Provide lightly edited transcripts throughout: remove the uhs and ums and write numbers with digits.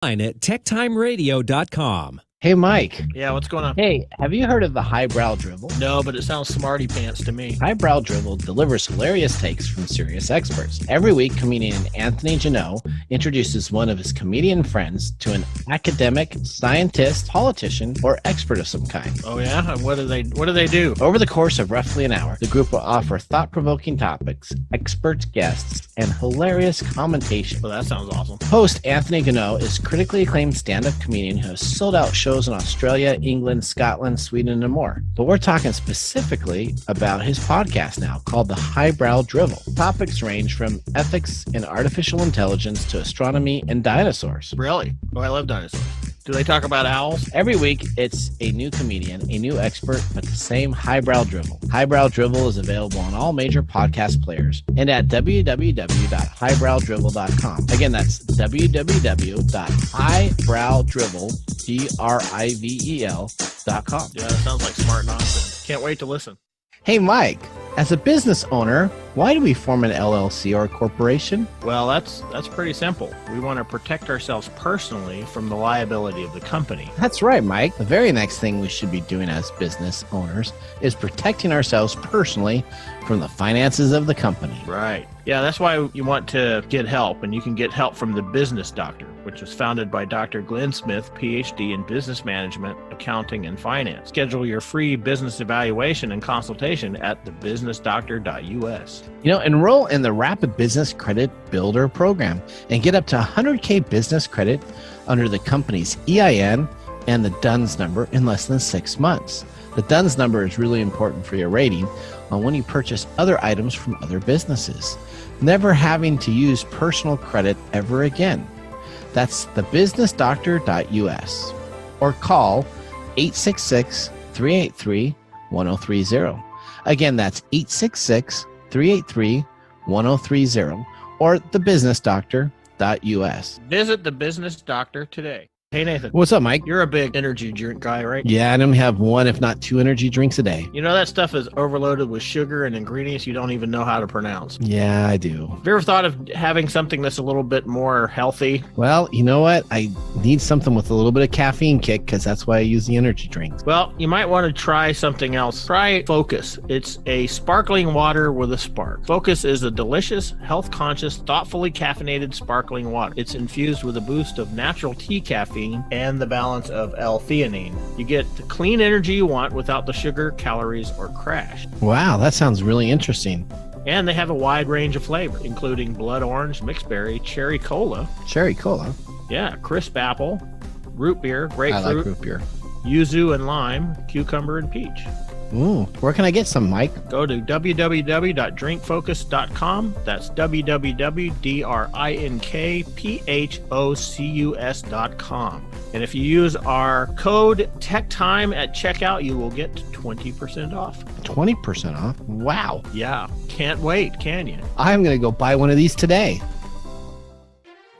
at techtimeradio.com. Hey, Mike. Yeah, what's going on? Hey, have you heard of the Highbrow Dribble? No, but it sounds smarty pants to me. Highbrow Dribble delivers hilarious takes from serious experts. Every week, comedian Anthony Janot introduces one of his comedian friends to an academic, scientist, politician, or expert of some kind. Oh yeah? And what do they do? Over the course of roughly an hour, the group will offer thought-provoking topics, expert guests, and hilarious commentation. Well, that sounds awesome. Host Anthony Janot is critically acclaimed stand-up comedian who has sold out shows in Australia, England, Scotland, Sweden, and more. But we're talking specifically about his podcast now called The Highbrow Dribble. Topics range from ethics and artificial intelligence to astronomy and dinosaurs. Really? Oh, I love dinosaurs. Do they talk about owls? Every week, it's a new comedian, a new expert, but the same Highbrow Dribble. Highbrow Dribble is available on all major podcast players and at www.highbrowdribble.com. Again, that's www.highbrowdribble.com. Yeah, that sounds like smart nonsense. Can't wait to listen. Hey, Mike, as a business owner, why do we form an LLC or a corporation? Well, that's pretty simple. We want to protect ourselves personally from the liability of the company. That's right, Mike. The very next thing we should be doing as business owners is protecting ourselves personally from the finances of the company. Right. Yeah, that's why you want to get help, and you can get help from The Business Doctor, which was founded by Dr. Glenn Smith, PhD in business management, accounting, and finance. Schedule your free business evaluation and consultation at thebusinessdoctor.us. Enroll in the Rapid Business Credit Builder program and get up to 100K business credit under the company's EIN and the DUNS number in less than 6 months. The DUNS number is really important for your rating on when you purchase other items from other businesses, never having to use personal credit ever again. That's thebusinessdoctor.us or call 866-383-1030. Again, that's 866-383-1030 or thebusinessdoctor.us. Visit The Business Doctor today. Hey, Nathan. What's up, Mike? You're a big energy drink guy, right? Yeah, I only have one, if not two, energy drinks a day. You know that stuff is overloaded with sugar and ingredients you don't even know how to pronounce. Yeah, I do. Have you ever thought of having something that's a little bit more healthy? Well, you know what? I need something with a little bit of caffeine kick because that's why I use the energy drinks. Well, you might want to try something else. Try Focus. It's a sparkling water with a spark. Focus is a delicious, health-conscious, thoughtfully caffeinated sparkling water. It's infused with a boost of natural tea caffeine and the balance of L-theanine. You get the clean energy you want without the sugar, calories, or crash. Wow, that sounds really interesting. And they have a wide range of flavors, including blood orange, mixed berry, cherry cola. Cherry cola? Yeah, crisp apple, root beer, grapefruit, I like root beer. yuzu and lime, cucumber and peach. Ooh, where can I get some, Mike? Go to www.drinkfocus.com. That's www.drinkfocus.com. And if you use our code TechTime at checkout, you will get 20% off. 20% off? Wow. Yeah, can't wait, can you? I'm going to go buy one of these today.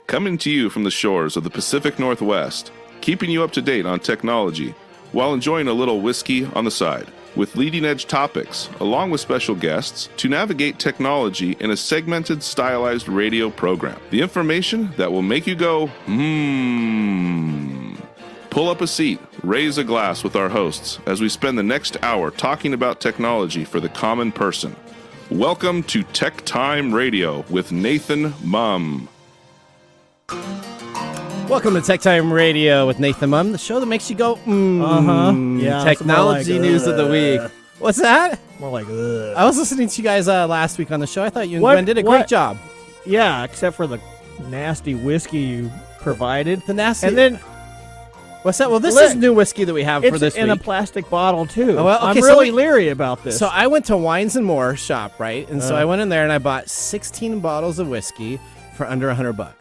Coming to you from the shores of the Pacific Northwest, keeping you up to date on technology while enjoying a little whiskey on the side, with leading-edge topics, along with special guests, to navigate technology in a segmented, stylized radio program. The information that will make you go, Pull up a seat, raise a glass with our hosts as we spend the next hour talking about technology for the common person. Welcome to Tech Time Radio with Nathan Mum. Welcome to Tech Time Radio with Nathan Mum, the show that makes you go, Yeah, technology like, news of the week. What's that? More like, ugh. I was listening to you guys last week on the show. I thought you and Glenn did a great job. Yeah, except for the nasty whiskey you provided. The nasty. And then, what's that? Well, this is new whiskey that we have for this in week. a plastic bottle, too. Oh, well, okay, I'm really leery about this. So I went to Wines and More shop, right? And so I went in there and I bought 16 bottles of whiskey for under $100.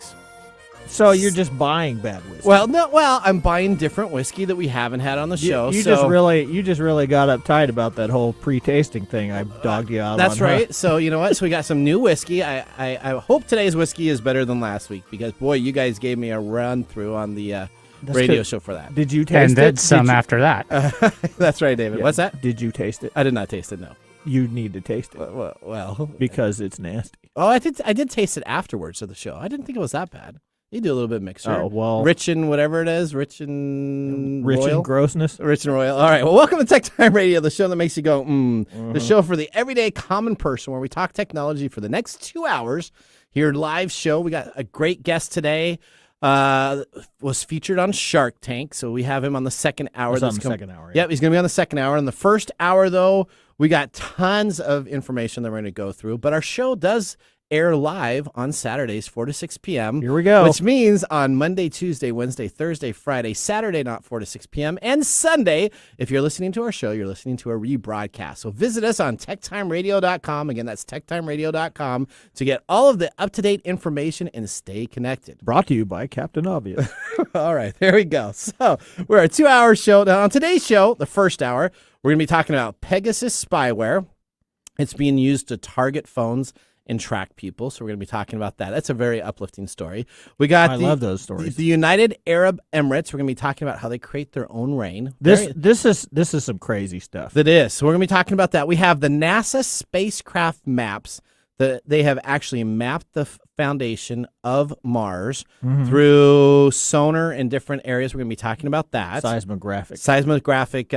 So you're just buying bad whiskey. Well, no. Well, I'm buying different whiskey that we haven't had on the show. You just really got uptight about that whole pre-tasting thing. I dogged you out. That's on, right. Huh? So you know what? So we got some new whiskey. I hope today's whiskey is better than last week because boy, you guys gave me a run through on the radio show for that. Did you taste it? And then some after that. That's right, David. Yeah. What's that? Did you taste it? I did not taste it. No. You need to taste it. Well, because it's nasty. oh, I did taste it afterwards of the show. I didn't think it was that bad. You do a little bit of mixer. Oh, well. Rich and whatever it is. Rich and royal. and grossness. Rich and royal. All right. Well, welcome to Tech Time Radio, the show that makes you go, The show for the everyday common person where we talk technology for the next 2 hours. Here, live show. We got a great guest today. Was featured on Shark Tank. So we have him on the second hour. He's on the second hour. Yep, he's going to be on the second hour. In the first hour, though, we got tons of information that we're going to go through. But our show does air live on Saturdays, 4 to 6 p.m. Here we go. Which means on Monday, Tuesday, Wednesday, Thursday, Friday, Saturday, not 4 to 6 p.m., and Sunday, if you're listening to our show, you're listening to a rebroadcast. So visit us on techtimeradio.com. Again, that's techtimeradio.com to get all of the up-to-date information and stay connected. Brought to you by Captain Obvious. All right, there we go. So we're a 2-hour show. Now, on today's show, the first hour, we're going to be talking about Pegasus spyware. It's being used to target phones and track people. So we're going to be talking about that. That's a very uplifting story. We got I love those stories. The United Arab Emirates. We're going to be talking about how they create their own rain. This is some crazy stuff. That is. So we're going to be talking about that. We have the NASA spacecraft maps. They have actually mapped the foundation of Mars through sonar in different areas. We're going to be talking about that. Seismographic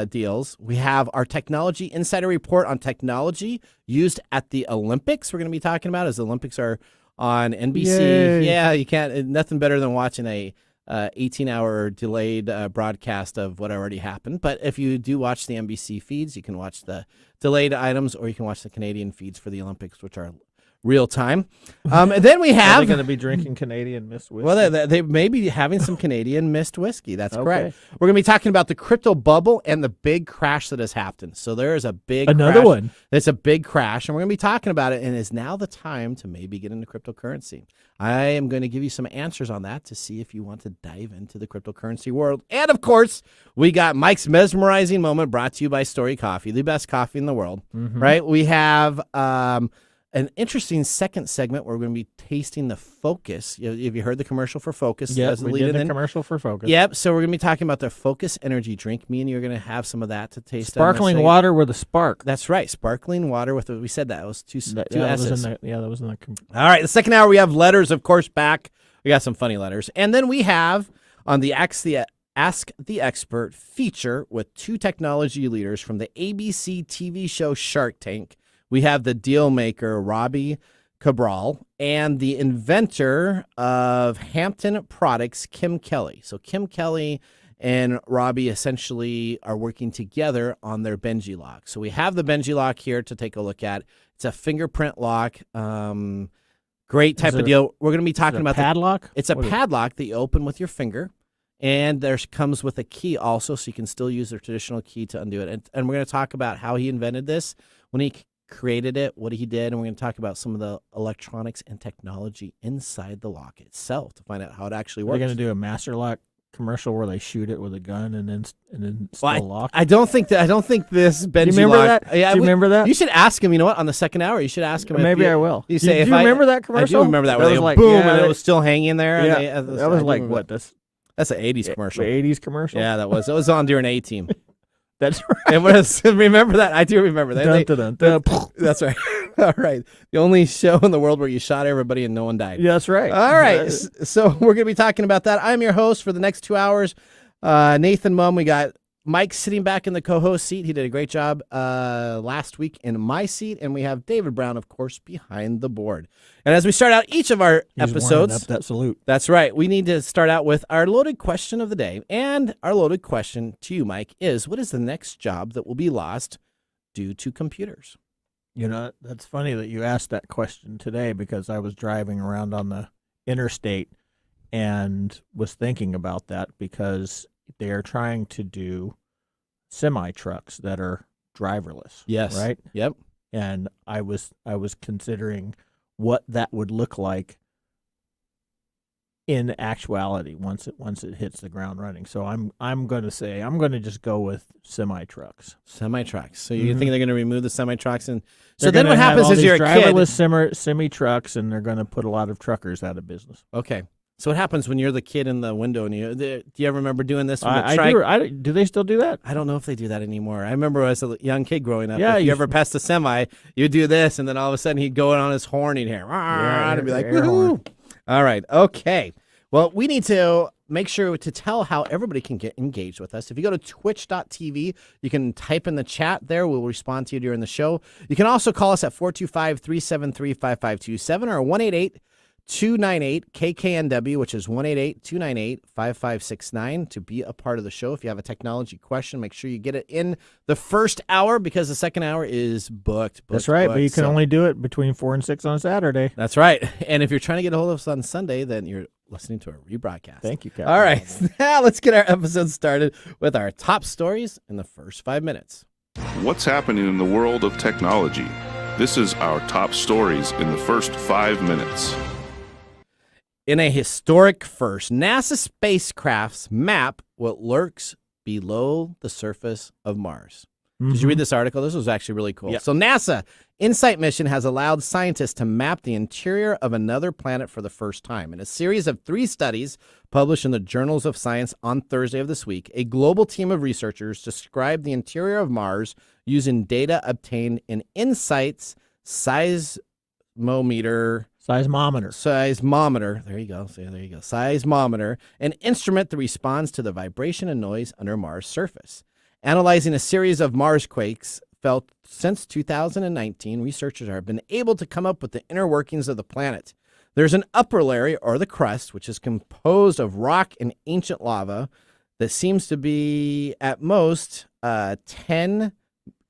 deals. We have our Technology Insider Report on technology used at the Olympics. We're going to be talking about as the Olympics are on NBC. Yay. Yeah, you can't. Nothing better than watching a 18-hour delayed broadcast of what already happened. But if you do watch the NBC feeds, you can watch the delayed items, or you can watch the Canadian feeds for the Olympics, which are real time. And then we Are have. they going to be drinking Canadian Mist whiskey? Well, they may be having some Canadian mist whiskey. That's Okay. correct. We're going to be talking about the crypto bubble and the big crash that has happened. So there is a big Another crash. one. It's a big crash, and we're going to be talking about it, and is now the time to maybe get into cryptocurrency. I am going to give you some answers on that to see if you want to dive into the cryptocurrency world. And, of course, we got Mike's mesmerizing moment brought to you by Story Coffee, the best coffee in the world, right? We have an interesting second segment where we're going to be tasting the Focus. Have you heard the commercial for Focus? Yeah, As the we lead did the in? commercial for Focus. Yep. So we're going to be talking about the Focus energy drink. Me and you are going to have some of that to taste. Sparkling water with a spark. That's right. Sparkling water with, we said that. It was two That S's. was that was in the. All right. The second hour, we have letters, of course, back. We got some funny letters. And then we have on the Ask the Expert feature with two technology leaders from the ABC TV show Shark Tank. We have the deal maker, Robbie Cabral, and the inventor of Hampton Products, Kim Kelly. So Kim Kelly and Robbie essentially are working together on their Benji lock. So we have the Benji lock here to take a look at. It's a fingerprint lock. Great type of deal. We're going to be talking about padlock. It's a padlock that you open with your finger. And there comes with a key also, so you can still use the traditional key to undo it. And we're going to talk about how he invented this, when he created it, what he did, and we're going to talk about some of the electronics and technology inside the lock itself to find out how it actually works. They're going to do a Master Lock commercial where they shoot it with a gun and then still lock. I don't think this Benji remember lock. that? Do you remember that? You should ask him. You know what? On the second hour, you should ask him. Maybe I will. You say, do you remember that commercial? I do remember that. Where was they like boom, and it was still hanging there. Yeah, and that was like what? That's an 80s commercial. The 80s commercial. Yeah, that was. It was on during A-Team. That's right. It was. Remember that? I do remember that. Dun, dun, dun. That's right. All right. The only show in the world where you shot everybody and no one died. Yeah, that's right. All right. So we're going to be talking about that. I'm your host for the next 2 hours. Nathan Mum. We got Mike sitting back in the co-host seat. He did a great job last week in my seat. And we have David Brown, of course, behind the board. And as we start out each of our He's episodes, warming up that salute. that's right. We need to start out with our loaded question of the day. And our loaded question to you, Mike, is what is the next job that will be lost due to computers? You know, that's funny that you asked that question today because I was driving around on the interstate and was thinking about that because they are trying to do semi-trucks that are driverless. Yes. Right? Yep. And I was considering what that would look like in actuality once it hits the ground running. So I'm going to just go with semi-trucks. Semi-trucks. So you think they're going to remove the semi-trucks? And so They're then what gonna have happens all is these you're a kid. driverless semi-trucks, and they're going to put a lot of truckers out of business. Okay. So what happens when you're the kid in the window? And do you ever remember doing this? When the I do. Do they still do that? I don't know if they do that anymore. I remember as a young kid growing up, Yeah, if you you ever passed a semi, you'd do this, and then all of a sudden he'd go on his horn, he'd hear, and be like, air horn. woohoo. All right. Okay. Well, we need to make sure to tell how everybody can get engaged with us. If you go to twitch.tv, you can type in the chat there. We'll respond to you during the show. You can also call us at 425-373-5527 or 1-888-298-KKNW, which is 1-888-298-5569 to be a part of the show. If you have a technology question, make sure you get it in the first hour because the second hour is booked. That's right, but you can only do it between 4 and 6 on Saturday. That's right. And if you're trying to get a hold of us on Sunday, then you're listening to a rebroadcast. Thank you, Captain. All right. Now let's get our episode started with our top stories in the first 5 minutes. What's happening in the world of technology? This is our top stories in the first 5 minutes. In a historic first, NASA spacecrafts map what lurks below the surface of Mars. Did you read this article? This was actually really cool. Yeah. So NASA InSight mission has allowed scientists to map the interior of another planet for the first time. In a series of 3 studies published in the Journals of Science on Thursday of this week, a global team of researchers described the interior of Mars using data obtained in InSight's seismometer. There you go. Seismometer, an instrument that responds to the vibration and noise under Mars' surface. Analyzing a series of Mars quakes felt since 2019, researchers have been able to come up with the inner workings of the planet. There's an upper layer, or the crust, which is composed of rock and ancient lava that seems to be at most 10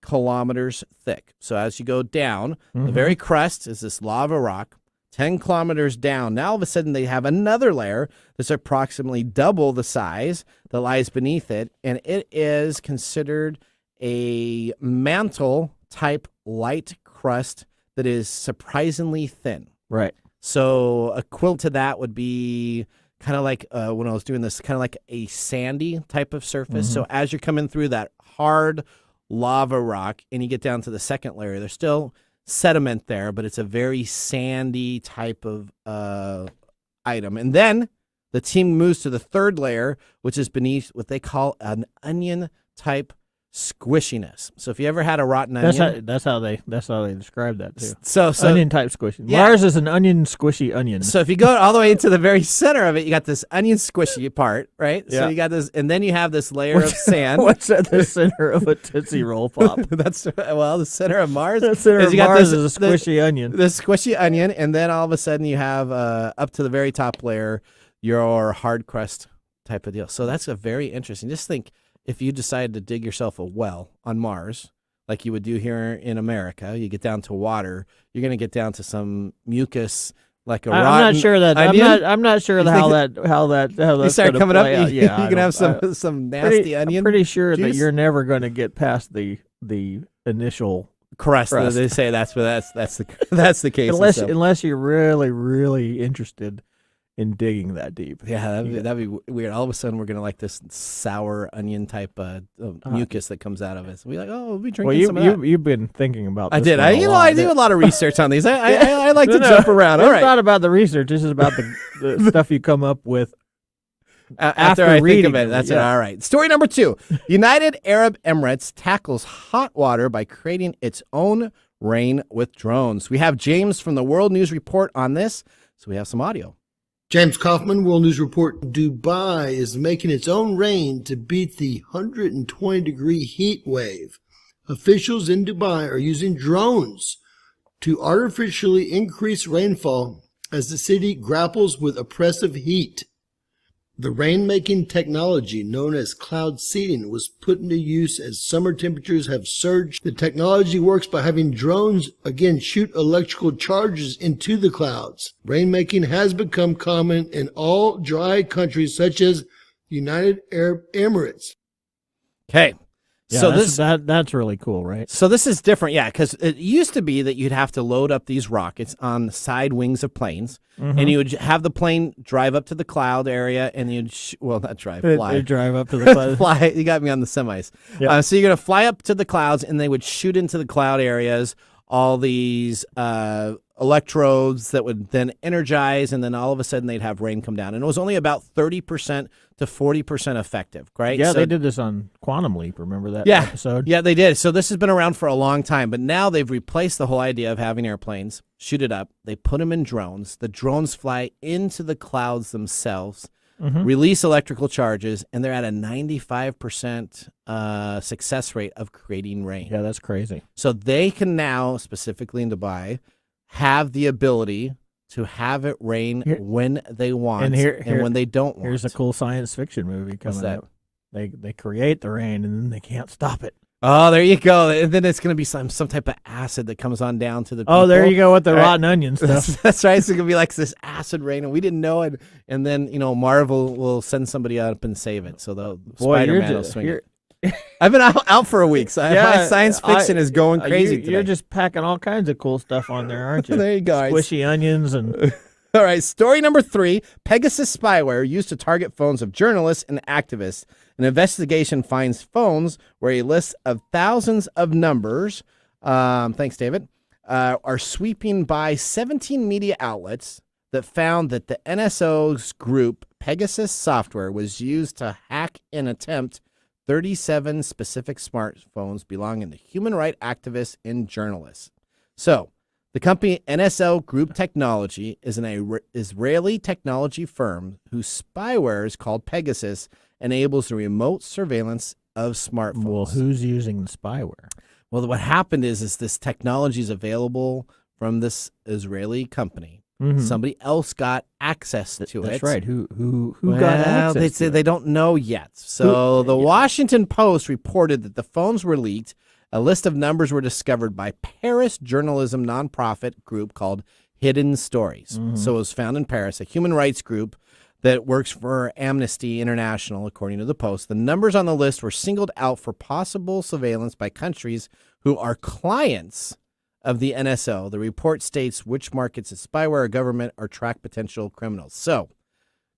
kilometers thick. So as you go down, the very crust is this lava rock, 10 kilometers down. Now all of a sudden they have another layer that's approximately double the size that lies beneath it, and it is considered a mantle-type light crust that is surprisingly thin. Right. So a quilt to that would be kind of like when I was doing this, kind of like a sandy type of surface. So as you're coming through that hard lava rock and you get down to the second layer, there's still sediment there, but it's a very sandy type of item. And then the team moves to the third layer, which is beneath what they call an onion-type squishiness. So if you ever had a rotten onion, That's how they describe that too. So Onion type squishy. Yeah. Mars is an onion squishy onion. So if you go all the way to the very center of it, you got this onion squishy part, right? So Yeah. you got this, and then you have this layer of sand. What's at the center of a Tootsie Roll Pop? That's the center of Mars. The center is of you got Mars this- is a squishy onion. The squishy onion, and then all of a sudden you have up to the very top layer your hard crust type of deal. So that's a very interesting. Just think if you decided to dig yourself a well on Mars, like you would do here in America, you get down to water, you're going to get down to some mucus, like a rotten I'm not sure that. onion. I'm not sure You how think that's You start gonna coming up, play out. you Yeah, I can have don't- some nasty onion. I'm pretty sure that juice. you're never going to get past the initial crust. crust. They say that's the case. unless you're really, really interested in digging that deep. Yeah, that'd be weird. All of a sudden, we're gonna like this sour onion type mucus that comes out of it. So we're like, oh, we'll be drinking Well, some of that. you've been thinking about. I This did. one a lot. I do a lot of research on these. I like to No, jump around. All It's right. not about the research. This is about the stuff you come up with. After after I think reading of it, them, that's it. yeah. All right. Story number 2: United Arab Emirates tackles hot water by creating its own rain with drones. We have James from the World News Report on this, so we have some audio. James Kaufman, World News Report. Dubai is making its own rain to beat the 120-degree heat wave. Officials in Dubai are using drones to artificially increase rainfall as the city grapples with oppressive heat. The rain-making technology known as cloud seeding was put into use as summer temperatures have surged. The technology works by having drones, again, shoot electrical charges into the clouds. Rainmaking has become common in all dry countries such as United Arab Emirates. Okay. Yeah, So that's really cool, right? So this is different, yeah, because it used to be that you'd have to load up these rockets on the side wings of planes, and you would have the plane drive up to the cloud area, and you'd not drive, fly. They drive up to the cloud. Fly. You got me on the semis. Yeah. So you're gonna fly up to the clouds, and they would shoot into the cloud areas all these electrodes that would then energize, and then all of a sudden they'd have rain come down. And it was only about 30% to 40% effective, right? Yeah, So- they did this on Quantum Leap. Remember that Yeah. episode? Yeah, they did. So this has been around for a long time, but now they've replaced the whole idea of having airplanes shoot it up. They put them in drones. The drones fly into the clouds themselves, release electrical charges, and they're at a 95% success rate of creating rain. Yeah, that's crazy. So they can now, specifically in Dubai, have the ability to have it rain Here- when they want and here- when they don't want. Here's a cool science fiction movie coming that? up. They create the rain and then they can't stop it. Oh, there you go. And then it's going to be some type of acid that comes on down to the people. Oh, there you go with the All right. rotten onion stuff. That's right. It's going to be like this acid rain, and we didn't know it. And then, Marvel will send somebody up and save it. So the Boy, Spider-Man you're will just, swing you're, it. I've been out for a week, so my science fiction is going crazy You're today. just packing all kinds of cool stuff on there, aren't you? There you go. Squishy onions and All right, story number 3. Pegasus spyware used to target phones of journalists and activists. An investigation finds phones where a list of thousands of numbers, thanks, David, are sweeping by 17 media outlets that found that the NSO's group Pegasus software was used to hack and attempt 37 specific smartphones belonging to human rights activists and journalists. So, the company NSO Group Technology is an Israeli technology firm whose spyware is called Pegasus, enables the remote surveillance of smartphones. well, who's using the spyware? Well, what happened is this technology is available from this Israeli company. Mhm. Somebody else got access to it. That's right. Who Well, got access? they to say it? they don't know yet. So the Washington Post reported that the phones were leaked. A list of numbers were discovered by Paris journalism nonprofit group called Hidden Stories. So it was found in Paris, a human rights group that works for Amnesty International, according to the Post. The numbers on the list were singled out for possible surveillance by countries who are clients of the NSO. The report states which markets of spyware or government or track potential criminals. So,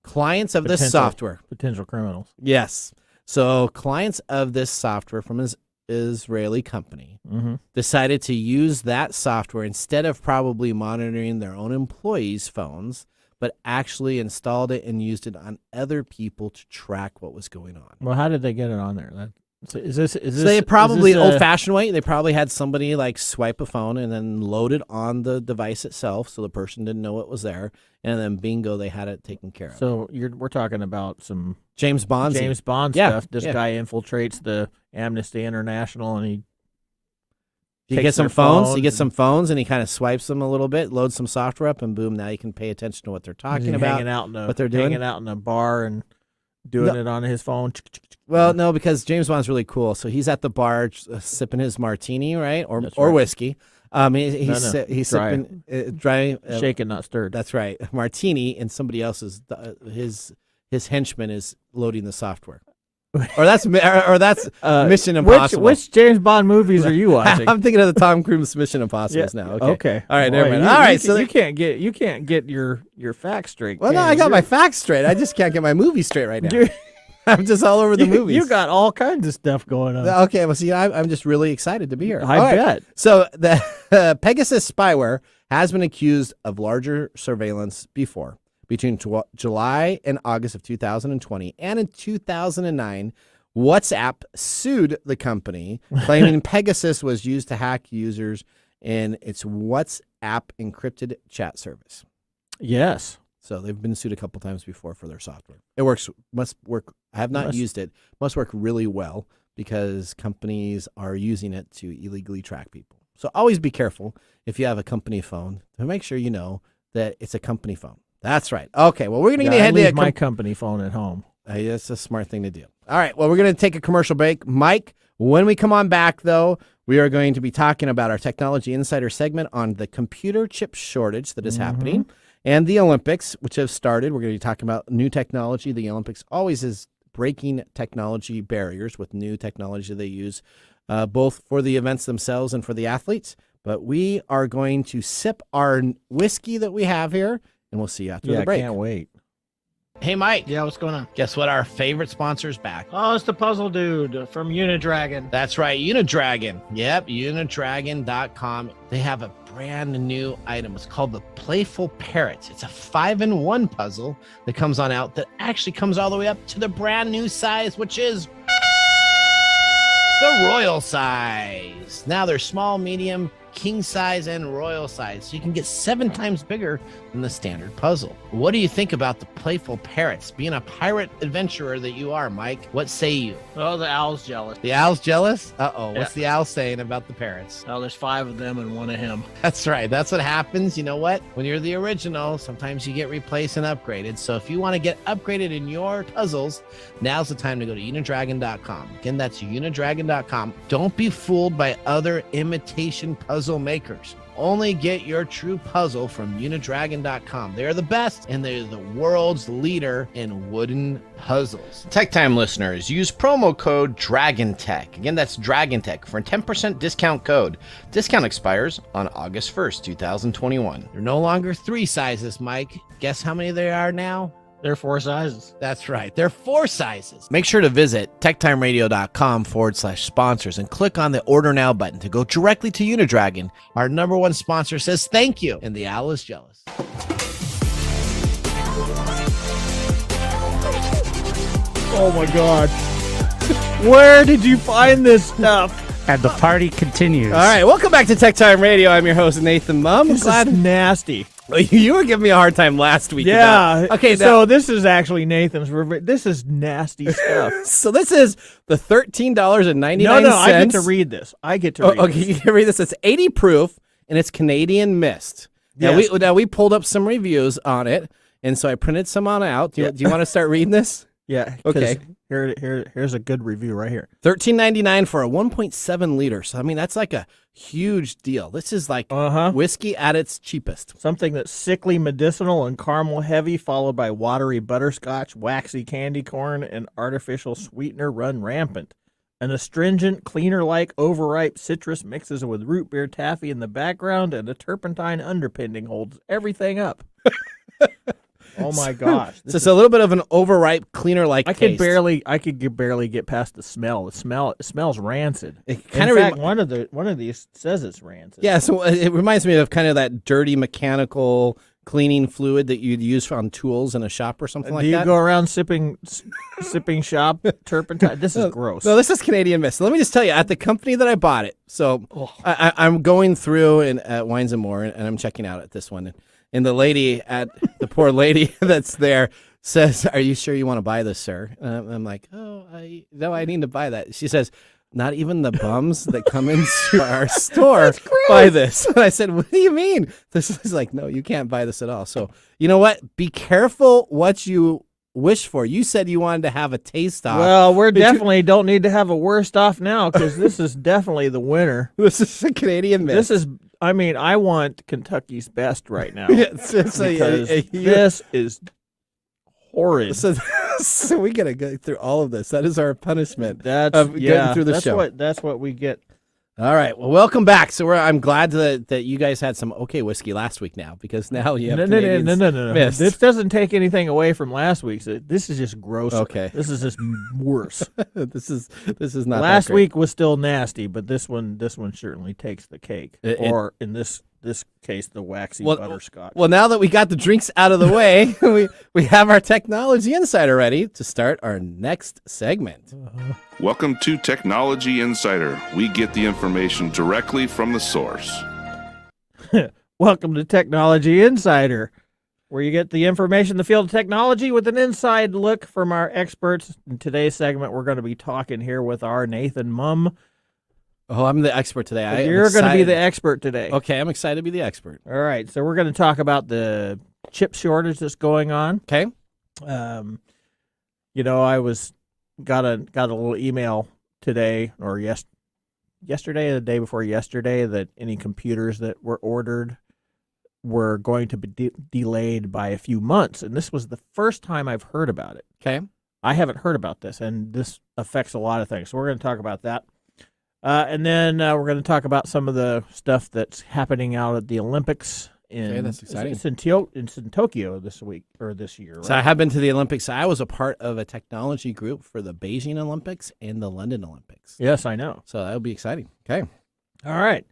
clients of this software. Potential criminals. Yes. So, clients of this software from an Israeli company decided to use that software instead of probably monitoring their own employees' phones, but actually installed it and used it on other people to track what was going on. Well, how did they get it on there? So They probably old-fashioned way. They probably had somebody like swipe a phone and then load it on the device itself, so the person didn't know it was there, and then bingo, they had it taken care of. So we're talking about some James Bond. James Bond Yeah, stuff. This yeah. guy infiltrates the Amnesty International, and he He takes gets some their phones. He phones gets some phones, and he kind of swipes them a little bit, loads some software up, and boom! Now you can pay attention to what they're talking about. hanging out in a, what they're doing? hanging out in a bar and doing No. it on his phone. Well, no, because James Bond's really cool. So he's at the bar sipping his martini, right, or That's or right. whiskey. He's No, he's dry. sipping dry. Shaken, not stirred. That's right, martini, and somebody else's his henchman is loading the software, or that's Mission Impossible. Which James Bond movies are you watching? I'm thinking of the Tom Cruise Mission Impossibles now. Okay. All right, never mind. All right, so you can't get your facts straight. well, no, can I you? got my facts straight. I just can't get my movie straight right now. I'm just all over the movies. You got all kinds of stuff going on. Okay, well, see, I'm just really excited to be here. I All right. bet. So the Pegasus spyware has been accused of larger surveillance before. Between July and August of 2020 and in 2009, WhatsApp sued the company, claiming Pegasus was used to hack users in its WhatsApp encrypted chat service. Yes. So they've been sued a couple times before for their software. It must work. I have not used it. Must work really well because companies are using it to illegally track people. So always be careful if you have a company phone to make sure you know that it's a company phone. That's right. Okay. Well, we're going to I head leave to my company phone at home. that's a smart thing to do. All right. Well, we're going to take a commercial break. Mike, when we come on back, though, we are going to be talking about our Technology Insider segment on the computer chip shortage that is happening and the Olympics, which have started. We're going to be talking about new technology. The Olympics always is breaking technology barriers with new technology they use, both for the events themselves and for the athletes. But we are going to sip our whiskey that we have here, and we'll see you after the Yeah, I break. can't wait. Hey, Mike. Yeah, what's going on? Guess what? Our favorite sponsor's back. Oh, it's the puzzle dude from Unidragon. That's right, Unidragon. Yep, unidragon.com. They have a brand new item. It's called the Playful Parrots. It's a 5-in-1 puzzle that comes on out that actually comes all the way up to the brand new size, which is the royal size. Now they're small, medium, king size, and royal size. So you can get 7 times bigger than the standard puzzle. What do you think about the Playful Parrots? Being a pirate adventurer that you are, Mike, what say you? Oh, the owl's jealous. The owl's jealous? Uh-oh. Yeah. What's the owl saying about the parrots? Oh, there's 5 of them and 1 of him. That's right. That's what happens. You know what? When you're the original, sometimes you get replaced and upgraded. So if you want to get upgraded in your puzzles, now's the time to go to unidragon.com. Again, that's unidragon.com. Don't be fooled by other imitation puzzle makers. Only get your true puzzle from unidragon.com. They're the best, and they're the world's leader in wooden puzzles. Tech Time listeners, use promo code DRAGONTECH. Again, that's DRAGONTECH for a 10% discount code. Discount expires on August 1st, 2021. They're no longer 3 sizes, Mike. Guess how many there are now? They're 4 sizes. That's right. They're 4 sizes. Make sure to visit techtimeradio.com/sponsors and click on the Order Now button to go directly to Unidragon. Our number 1 sponsor says thank you, and the owl is jealous. Oh my God. Where did you find this stuff? And the party continues. All right, welcome back to Tech Time Radio. I'm your host, Nathan Mum. This is nasty. You were giving me a hard time last week. Yeah. Okay, so this is actually Nathan's. This is nasty stuff. So this is the $13.99. No, I get to read this. I get to read Okay, this. you can read this. It's 80 proof, and it's Canadian mist. Yes. Now we pulled up some reviews on it, and so I printed some on out. Do you want to start reading this? Yeah. Okay. Here's a good review right here. $13.99 for a 1.7 liter. So I mean that's like a huge deal. This is like whiskey at its cheapest. Something that's sickly medicinal and caramel heavy, followed by watery butterscotch, waxy candy corn, and artificial sweetener run rampant. An astringent, cleaner-like, overripe citrus mixes with root beer taffy in the background, and a turpentine underpinning holds everything up. Oh my gosh! So it's a little bit of an overripe, cleaner-like I taste. could barely get past the smell. It smells rancid. It kind In of fact, one of these says it's rancid. Yeah, so it reminds me of kind of that dirty mechanical cleaning fluid that you'd use on tools in a shop or something like Do you that. go around sipping shop turpentine? This is gross. No, this is Canadian Mist. Let me just tell you, at the company that I bought it, so I'm going through at Wines and More, and I'm checking out at this one. And the lady the poor lady that's there says, "Are you sure you want to buy this, sir?" And I'm like, "Oh, no, I need to buy that." She says, "Not even the bums that come into our store buy this." And I said, "What do you mean?" This is like, "No, you can't buy this at all." So you know what? Be careful what you wish for. You said you wanted to have a taste off. Well, we're definitely don't need to have a worst off now because this is definitely the winner. This is a Canadian Mist. I want Kentucky's best right now. Because this is horrid. So we gotta go through all of this. That is our punishment. Getting through the show. That's what we get. All right. Well, welcome back. So I'm glad that you guys had some okay whiskey last week now, because now you have No. Mist. This doesn't take anything away from last week's. This is just gross. Okay. This is just worse. This is not Last that great. week was still nasty, but this one certainly takes the cake. Or in this case, the waxy butterscotch. Well, now that we got the drinks out of the way, we have our Technology Insider ready to start our next segment. Welcome to Technology Insider. We get the information directly from the source. Welcome to Technology Insider, where you get the information in the field of technology with an inside look from our experts. In today's segment, we're going to be talking here with our Nathan Mum. Oh, I'm the expert today. You're going to be the expert today. Okay, I'm excited to be the expert. All right, so we're going to talk about the chip shortage that's going on. Okay. I got a little email today or yesterday, the day before yesterday, that any computers that were ordered were going to be delayed by a few months, and this was the first time I've heard about it. Okay. I haven't heard about this, and this affects a lot of things. So we're going to talk about that. And then we're going to talk about some of the stuff that's happening out at the Olympics. That's exciting. It's in Tokyo this week or this year. Right? So I have been to the Olympics. I was a part of a technology group for the Beijing Olympics and the London Olympics. Yes, I know. So that'll be exciting. Okay. All right.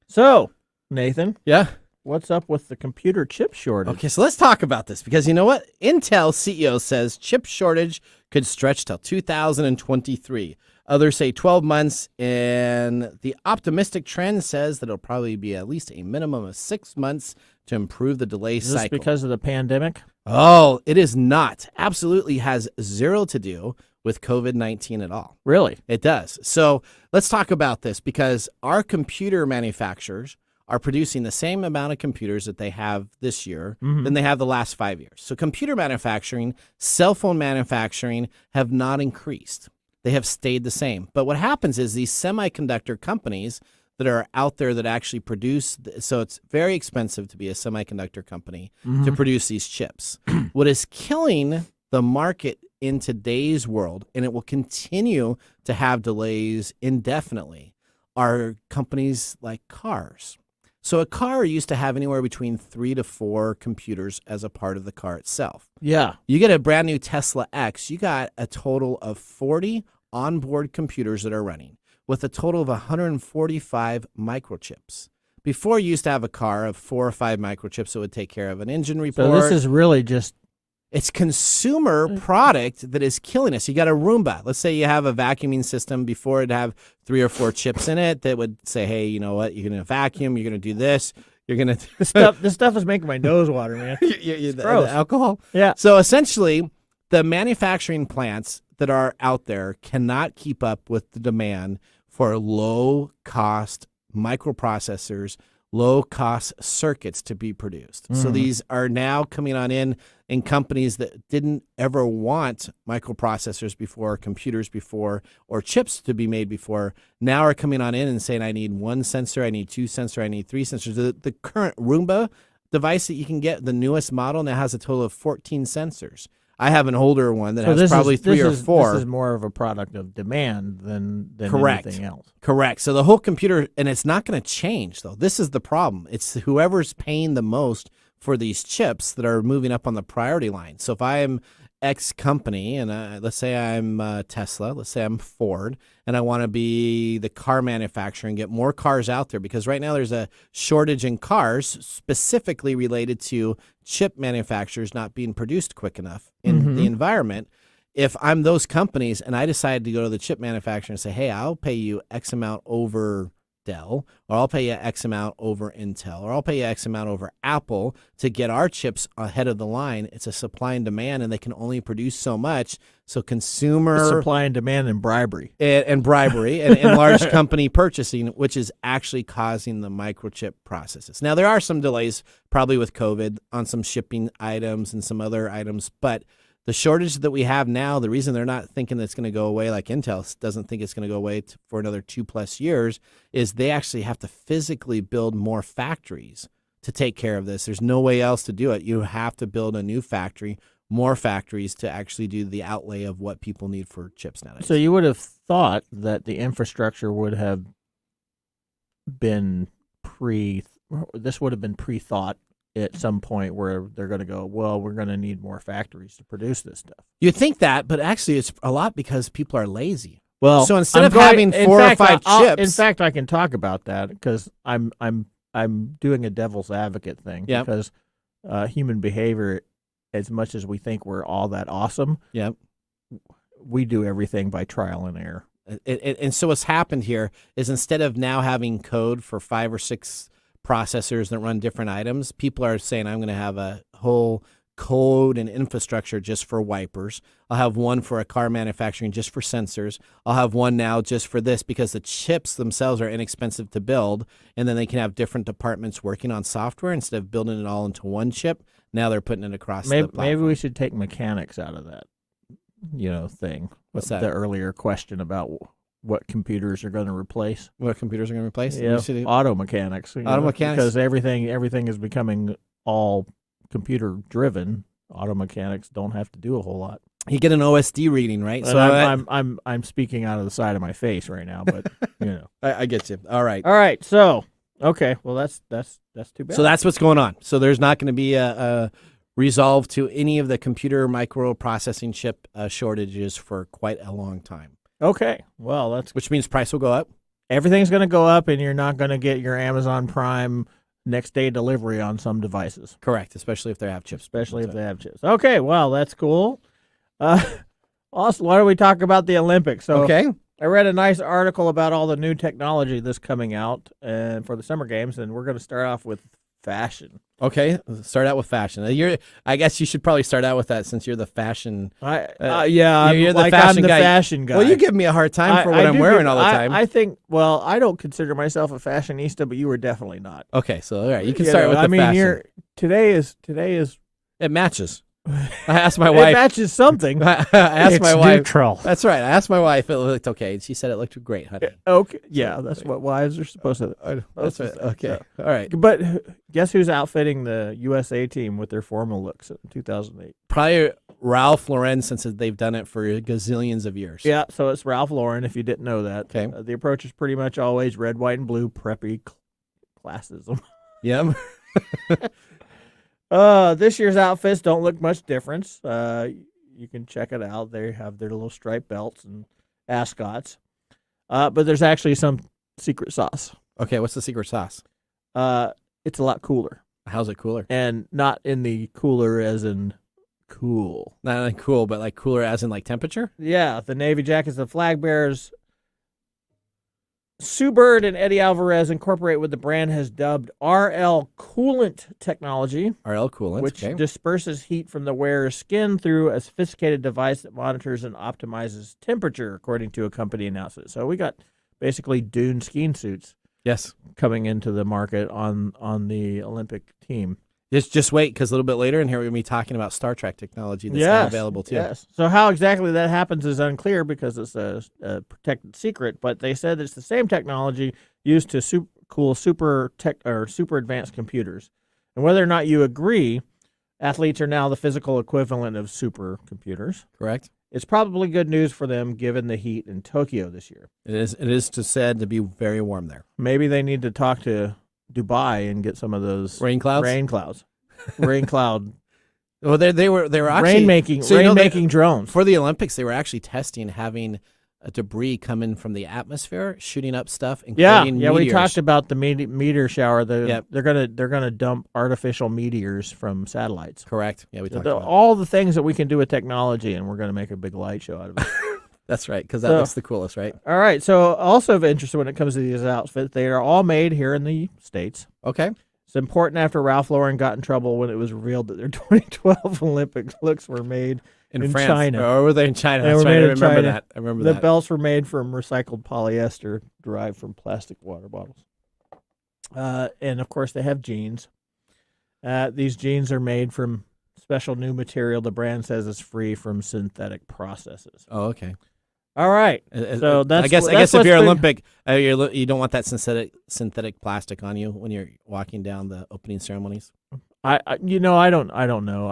So Nathan, Yeah. what's up with the computer chip shortage? Okay, so let's talk about this because you know what? Intel CEO says chip shortage could stretch till 2023. Others say 12 months, and the optimistic trend says that it'll probably be at least a minimum of 6 months to improve the delay Is this cycle. because of the pandemic? Oh, it is not. Absolutely has zero to do with COVID-19 at all. Really? It does. So let's talk about this because our computer manufacturers are producing the same amount of computers that they have this year than they have the last 5 years. So computer manufacturing, cell phone manufacturing have not increased. They have stayed the same. But what happens is these semiconductor companies that are out there that actually produce, so it's very expensive to be a semiconductor company to produce these chips. What is killing the market in today's world, and it will continue to have delays indefinitely, are companies like cars. So a car used to have anywhere between 3 to 4 computers as a part of the car itself. Yeah. You get a brand new Tesla X, you got a total of 40 onboard computers that are running with a total of 145 microchips. Before, you used to have a car of 4 or 5 microchips that would take care of an engine report. So this is really just It's consumer product that is killing us. You got a Roomba. Let's say you have a vacuuming system. Before, it'd have 3 or 4 chips in it that would say, hey, you know what? You're going to vacuum. You're going to do this. You're going to this stuff is making my nose water, man. the gross. alcohol. Yeah. So essentially, the manufacturing plants that are out there cannot keep up with the demand for low-cost microprocessors, low-cost circuits to be produced. So these are now coming on in companies that didn't ever want microprocessors before, computers before, or chips to be made before, now are coming on in and saying, I need 1 sensor, I need 2 sensors, I need 3 sensors. The current Roomba device that you can get, the newest model, now has a total of 14 sensors. I have an older one that has probably 3 or 4. This is more of a product of demand than Correct. anything else. Correct. So the whole computer, and it's not going to change, though. This is the problem. It's whoever's paying the most for these chips that are moving up on the priority line. So if I am X company, and let's say I'm Tesla, let's say I'm Ford, and I want to be the car manufacturer and get more cars out there, because right now there's a shortage in cars specifically related to chip manufacturers not being produced quick enough in the environment. If I'm those companies and I decide to go to the chip manufacturer and say, hey, I'll pay you X amount over Dell, or I'll pay you X amount over Intel, or I'll pay you X amount over Apple to get our chips ahead of the line. It's a supply and demand, and they can only produce so much. So consumer Supply and demand and bribery. and bribery and large company purchasing, which is actually causing the microchip processes. Now, there are some delays probably with COVID on some shipping items and some other items, but the shortage that we have now, the reason they're not thinking that it's going to go away, like Intel doesn't think it's going to go away for another 2+ years, is they actually have to physically build more factories to take care of this. There's no way else to do it. You have to build a new factory, more factories to actually do the outlay of what people need for chips nowadays. So you would have thought that the infrastructure would have been pre-thought at some point where they're going to go, well, we're going to need more factories to produce this stuff. You'd think that, but actually it's a lot because people are lazy. Well, So instead of having 4 or 5 chips, in fact, I can talk about that because I'm doing a devil's advocate thing. Yep. Because human behavior, as much as we think we're all that awesome, yep. we do everything by trial and error. And so what's happened here is instead of now having code for 5 or 6 processors that run different items, people are saying, I'm going to have a whole code and infrastructure just for wipers. I'll have one for a car manufacturing just for sensors. I'll have one now just for this because the chips themselves are inexpensive to build, and then they can have different departments working on software instead of building it all into one chip. Now they're putting it across the platform. Maybe we should take mechanics out of that, thing. What's that? The earlier question about what computers are going to replace. What computers are going to replace? Yeah, auto mechanics. Auto mechanics. Because everything is becoming all computer driven. Auto mechanics don't have to do a whole lot. You get an OSD reading, right? And So I'm speaking out of the side of my face right now, but I get you. All right. All right. So okay. Well, that's too bad. So that's what's going on. So there's not going to be a resolve to any of the computer microprocessing chip shortages for quite a long time. Okay. Well, Which means price will go up. Everything's going to go up, and you're not going to get your Amazon Prime next day delivery on some devices, Correct, especially if they have chips. especially if they have chips. Okay, well, that's cool. Also, why don't we talk about the Olympics? So Okay. I read a nice article about all the new technology that's coming out and for the Summer Games, and we're going to start off with fashion. Okay. Start out with fashion. I guess you should probably start out with that since you're the fashion. Yeah, you're the I'm fashion the guy. fashion guy. Well, you give me a hard time for what I'm do wearing give- all the time. I think. Well, I don't consider myself a fashionista, but you were definitely not. Okay, so all right, you can start with the I mean, fashion. today is. It matches. I asked my It wife. matches something. I asked It's my wife. neutral. That's right. I asked my wife if it looked okay, and she said it looked great, honey. Okay, yeah, that's what wives are supposed to. That's right. Okay. All right. But guess who's outfitting the USA team with their formal looks in 2008? Probably Ralph Lauren, since they've done it for gazillions of years. Yeah, so it's Ralph Lauren. If you didn't know that, Okay. The approach is pretty much always red, white, and blue, preppy classism. Yep. This year's outfits don't look much different. You can check it out. They have their little striped belts and ascots. But there's actually some secret sauce. Okay. What's the secret sauce? It's a lot cooler, How's it cooler? and not in the cooler as in cool. Not like cool, but like cooler as in like temperature. Yeah, the Navy jackets, the flag bearers. Sue Bird and Eddie Alvarez incorporate what the brand has dubbed RL Coolant technology, RL coolant. which okay. disperses heat from the wearer's skin through a sophisticated device that monitors and optimizes temperature, according to a company announcement. So we got basically Dune skiing suits Yes. coming into the market on the Olympic team. Just wait, because a little bit later in here we're gonna be talking about Star Trek technology that's now available too. Yes. So how exactly that happens is unclear because it's a protected secret. But they said it's the same technology used to cool super advanced computers. And whether or not you agree, athletes are now the physical equivalent of supercomputers. Correct. It's probably good news for them given the heat in Tokyo this year. It is said to be very warm there. Maybe they need to talk to Dubai and get some of those Rain clouds. rain cloud Well, they were actually rain making drones. for the Olympics. They were actually testing having debris come in from the atmosphere, shooting up stuff, and creating we meteors. talked about the meteor shower. Yep. They're gonna dump artificial meteors from satellites. Correct. Yeah, we talked about All the things that we can do with technology, and we're gonna make a big light show out of it. that's right, because that So- looks the coolest, right? All right. So also of interest when it comes to these outfits, they are all made here in the States. Okay. It's important after Ralph Lauren got in trouble when it was revealed that their 2012 Olympic looks were made in France. China. Or were they in China? They That's were right. made I in remember China. that. I remember The that. belts were made from recycled polyester derived from plastic water bottles. And of course, they have jeans. These jeans are made from special new material. The brand says it's free from synthetic processes. Oh, okay. All right. So that's I guess that's if what's you're been- Olympic, you don't want that synthetic plastic on you when you're walking down the opening ceremonies. I don't know.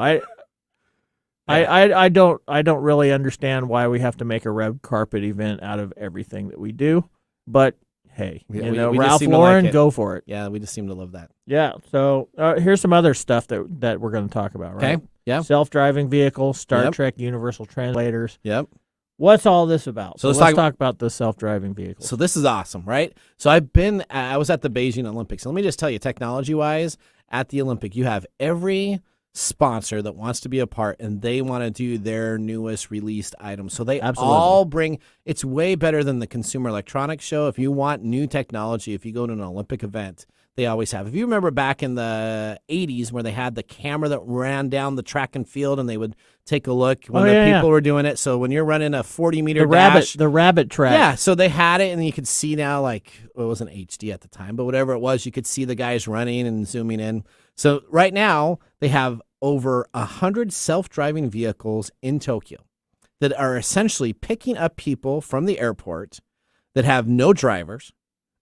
I don't really understand why we have to make a red carpet event out of everything that we do. But hey, We just Ralph seem to Lauren, like it. go for it. Yeah, we just seem to love that. Yeah. So here's some other stuff that we're going to talk about. Right? Okay. Yeah. Self-driving vehicles, Star Yep. Trek universal translators. Yep. What's all this about? So let's talk about the self-driving vehicles. So this is awesome, right? So I was at the Beijing Olympics. And let me just tell you, technology-wise, at the Olympic, you have every sponsor that wants to be a part, and they want to do their newest released items. So they Absolutely. all bring. It's way better than the Consumer Electronics Show. If you want new technology, if you go to an Olympic event, they always have. If you remember back in the 80s where they had the camera that ran down the track and field, and they would take a look when people were doing it. So when you're running a 40-meter dash, the rabbit track. yeah, so they had it, and you could see now, like, well, it wasn't HD at the time, but whatever it was, you could see the guys running and zooming in. So right now, they have over 100 self-driving vehicles in Tokyo that are essentially picking up people from the airport that have no drivers,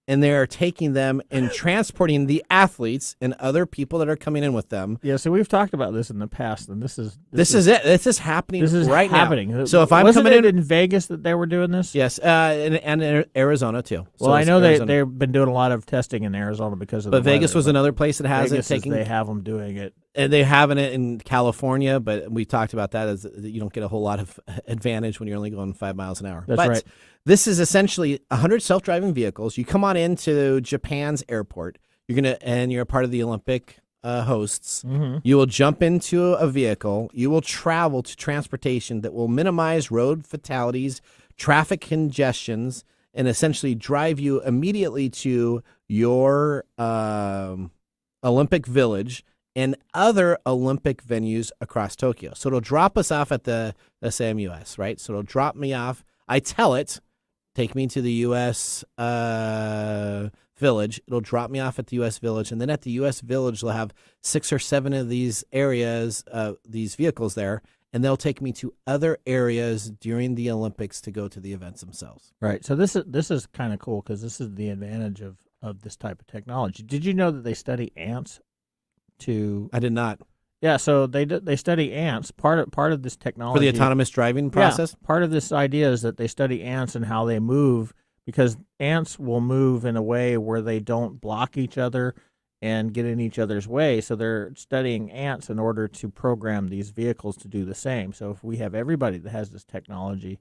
and they are taking them and transporting the athletes and other people that are coming in with them. Yeah, so we've talked about this in the past, and this is it. This is happening right happening. now. So if I'm Wasn't coming it in Vegas that they were doing this? yes, and in Arizona too. Well, So I it's know Arizona. they've been doing a lot of testing in Arizona because of But the Vegas weather, was but another place that has Vegas it is taking. they have them doing it. And they having it in California, but we talked about that as you don't get a whole lot of advantage when you're only going 5 miles an hour. That's but right. This is essentially 100 self-driving vehicles. You come on into Japan's airport. and you're a part of the Olympic hosts, Mm-hmm. you will jump into a vehicle. You will travel to transportation that will minimize road fatalities, traffic congestions, and essentially drive you immediately to your Olympic Village and other Olympic venues across Tokyo. So it'll drop us off at the SAMUS, right? So it'll drop me off. I tell it, take me to the U.S. Village. It'll drop me off at the U.S. Village, and then at the U.S. Village, they'll have 6 or 7 of these areas, these vehicles there, and they'll take me to other areas during the Olympics to go to the events themselves. Right. So this is kind of cool because this is the advantage of this type of technology. Did you know that they study ants? I did not. Yeah, so they study ants. Part of this technology For the autonomous driving process? Yeah, part of this idea is that they study ants and how they move, because ants will move in a way where they don't block each other and get in each other's way. So they're studying ants in order to program these vehicles to do the same. So if we have everybody that has this technology,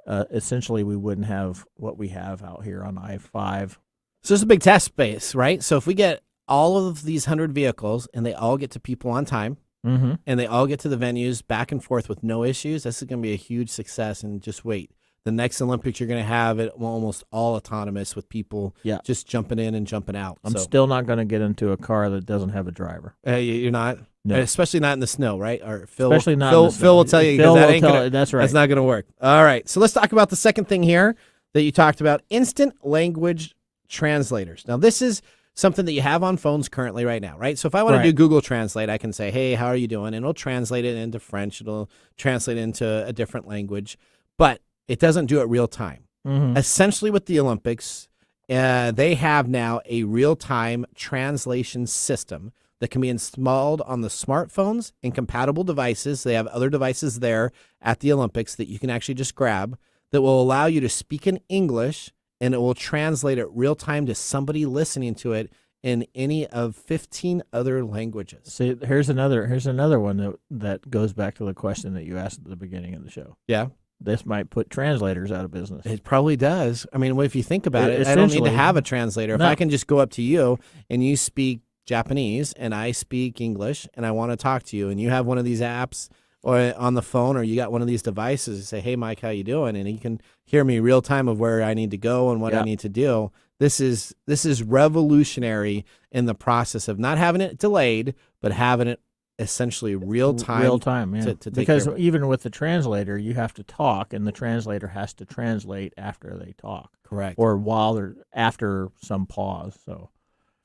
essentially we wouldn't have what we have out here on I-5. So it's a big test space, right? So if we get all of these 100 vehicles and they all get to people on time, Mm-hmm. and they all get to the venues back and forth with no issues, this is going to be a huge success. And just wait. The next Olympics, you're going to have it almost all autonomous with people just jumping in and jumping out. I'm still not going to get into a car that doesn't have a driver. You're not? No. Especially not in the snow, right? Or Phil, Especially not Phil, in the snow. Phil will tell you Phil that will ain't tell- gonna, that's right. That's not going to work. All right. So let's talk about the second thing here that you talked about, instant language translators. Now, this is something that you have on phones currently right now, right? So if I want to do Google Translate, I can say, hey, how are you doing? And it'll translate it into French. It'll translate into a different language, but it doesn't do it real time. Mm-hmm. Essentially with the Olympics, they have now a real-time translation system that can be installed on the smartphones and compatible devices. They have other devices there at the Olympics that you can actually just grab that will allow you to speak in English, and it will translate it real time to somebody listening to it in any of 15 other languages. See, here's another one that goes back to the question that you asked at the beginning of the show. Yeah. This might put translators out of business. It probably does. I mean, if you think about it, I don't need to have a translator. If I can just go up to you and you speak Japanese and I speak English and I want to talk to you, and you have one of these apps or on the phone, or you got one of these devices and say, hey, Mike, how you doing? And you can hear me real time of where I need to go and what I need to do. This is revolutionary in the process of not having it delayed, but having it essentially real time. Yeah. To take because care of it. even with the translator, you have to talk, and the translator has to translate after they talk. Correct. Or while they're after some pause. So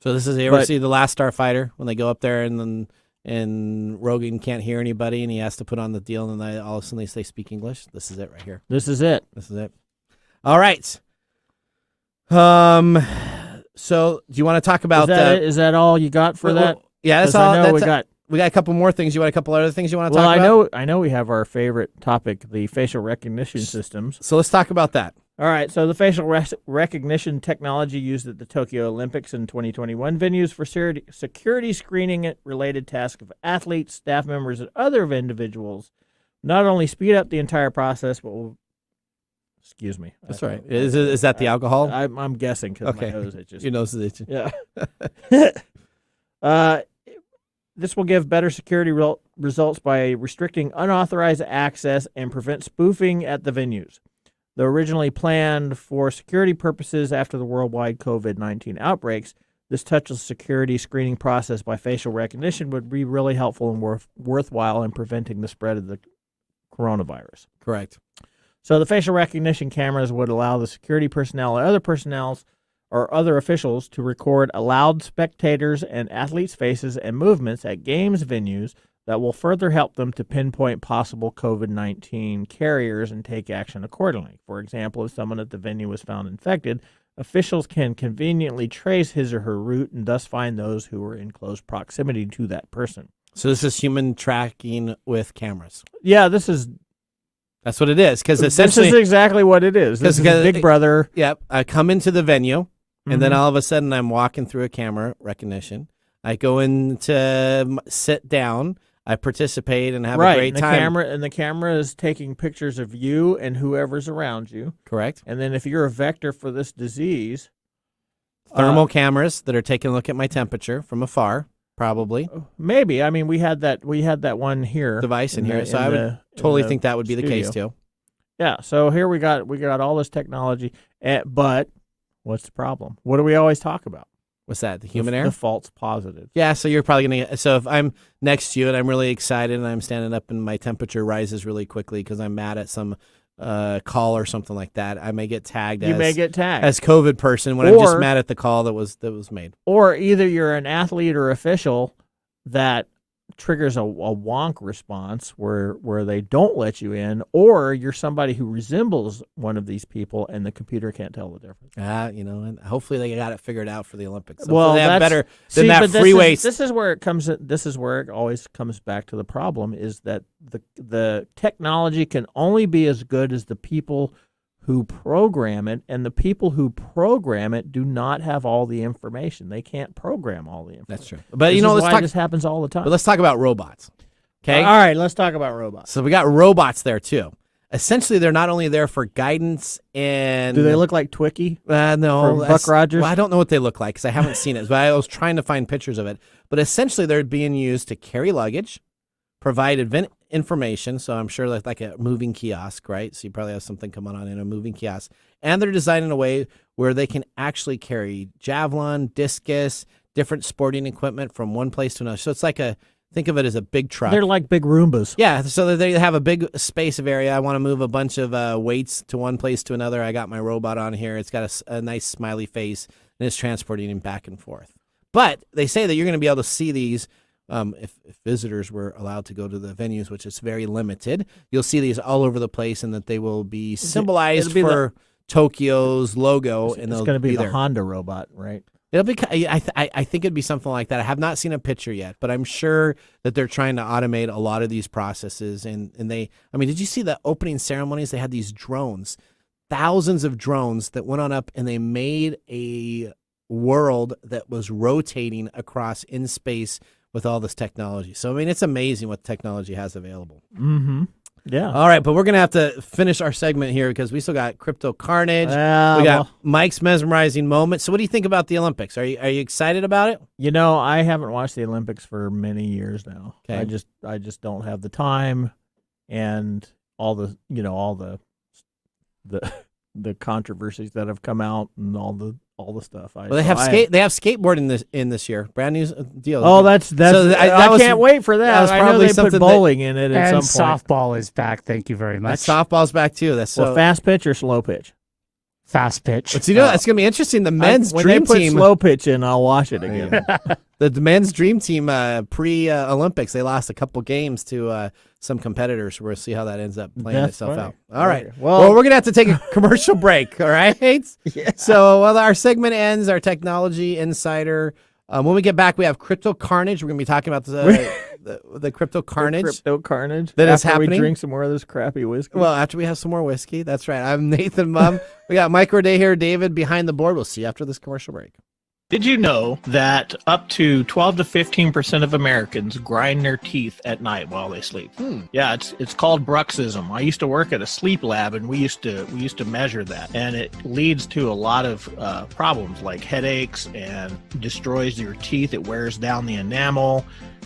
this is, you ever see The Last Starfighter when they go up there and Rogan can't hear anybody and he has to put on the deal, and then all of a sudden they speak English? This is it right here. This is it. All right. So do you want to talk about is that all you got for that? Yeah, that's 'Cause all. I know we got a couple more things. You want a couple other things you want to talk about? Well, I know we have our favorite topic, the facial recognition systems. So let's talk about that. All right, so the facial recognition technology used at the Tokyo Olympics in 2021 venues for security screening related tasks of athletes, staff members, and other individuals not only speed up the entire process, but will... Excuse me. That's right. Is that the alcohol? I'm guessing because my nose itches. Your nose is itching. Yeah. This will give better security results by restricting unauthorized access and prevent spoofing at the venues. Though originally planned for security purposes after the worldwide COVID-19 outbreaks, this touchless security screening process by facial recognition would be really helpful and worthwhile in preventing the spread of the coronavirus. Correct. So the facial recognition cameras would allow the security personnel or other officials to record allowed spectators and athletes' faces and movements at games venues that will further help them to pinpoint possible COVID-19 carriers and take action accordingly. For example, if someone at the venue was found infected, officials can conveniently trace his or her route and thus find those who were in close proximity to that person. So this is human tracking with cameras. Yeah, that's what it is. Because essentially, this is exactly what it is. This is Big Brother. Yep. I come into the venue, and then all of a sudden I'm walking through a camera recognition. I go in to sit down. I participate and have a great time. The camera is taking pictures of you and whoever's around you. Correct. And then if you're a vector for this disease, Thermal cameras that are taking a look at my temperature from afar, probably. Maybe. I mean, we had that one here. Device in here. So I would totally think that would be the case too. Yeah. So here we got all this technology, but what's the problem? What do we always talk about? What's that? The human error? The false positive. Yeah, so you're probably going to... So if I'm next to you and I'm really excited and I'm standing up and my temperature rises really quickly because I'm mad at some call or something like that, I may get tagged You may get tagged. as COVID person when I'm just mad at the call that was made. Or either you're an athlete or official that triggers a wonk response where they don't let you in, or you're somebody who resembles one of these people and the computer can't tell the difference. And hopefully they got it figured out for the Olympics. Well, they have that's better than that free weights. This is where it always comes back to the problem is that the technology can only be as good as the people who program it, and the people who program it do not have all the information. They can't program all the information. That's true. But this happens all the time. But let's talk about robots. Okay. All right, let's talk about robots. So we got robots there too. Essentially, they're not only there for guidance and... Do they look like Twiki? No. From Buck Rogers? Well, I don't know what they look like because I haven't seen it. But I was trying to find pictures of it. But essentially, they're being used to carry luggage, provide event information. So I'm sure like a moving kiosk, right? So you probably have something coming on in a moving kiosk. And they're designed in a way where they can actually carry javelin, discus, different sporting equipment from one place to another. So it's like think of it as a big truck. They're like big Roombas. Yeah, so they have a big space of area. I want to move a bunch of weights to one place to another. I got my robot on here. It's got a nice smiley face, and it's transporting him back and forth. But they say that you're going to be able to see these if visitors were allowed to go to the venues, which is very limited. You'll see these all over the place, and that they will be symbolized for Tokyo's logo. And it's going to be the there. Honda robot, right? It'll be. I think it'd be something like that. I have not seen a picture yet, but I'm sure that they're trying to automate a lot of these processes. And they. I mean, did you see the opening ceremonies? They had these drones, thousands of drones that went on up, and they made a world that was rotating across in space with all this technology. So I mean, it's amazing what technology has available. Mm-hmm. Yeah. All right, but we're going to have to finish our segment here because we still got Crypto Carnage. We got Mike's mesmerizing moment. So what do you think about the Olympics? Are you excited about it? You know, I haven't watched the Olympics for many years now. Okay. I just don't have the time and all the controversies that have come out and all the stuff. They have skateboarding in this year. Brand new deal. Oh, I can't wait for that. I know they put bowling in it at and some point. Softball is back. Thank you very much. Softball's back too. That's so fast pitch or slow pitch. Fast pitch. But it's going to be interesting. The men's when dream they put team. slow pitch in, I'll watch it again. The men's dream team pre-Olympics, they lost a couple games to some competitors. We'll see how that ends up playing itself out. All right. Well, we're going to have to take a commercial break. All right. Yeah. So while our segment ends, our technology insider. When we get back, we have Crypto Carnage. We're going to be talking about the Crypto Carnage. Crypto Carnage. That is after happening. We drink some more of this crappy whiskey. Well, after we have some more whiskey. That's right. I'm Nathan Mum. We got Mike Roday here, David behind the board. We'll see you after this commercial break. Did you know that up to 12 to 15% of Americans grind their teeth at night while they sleep? Yeah, it's called bruxism. I used to work at a sleep lab, and we used to measure that, and it leads to a lot of problems like headaches and destroys your teeth. It wears down the enamel,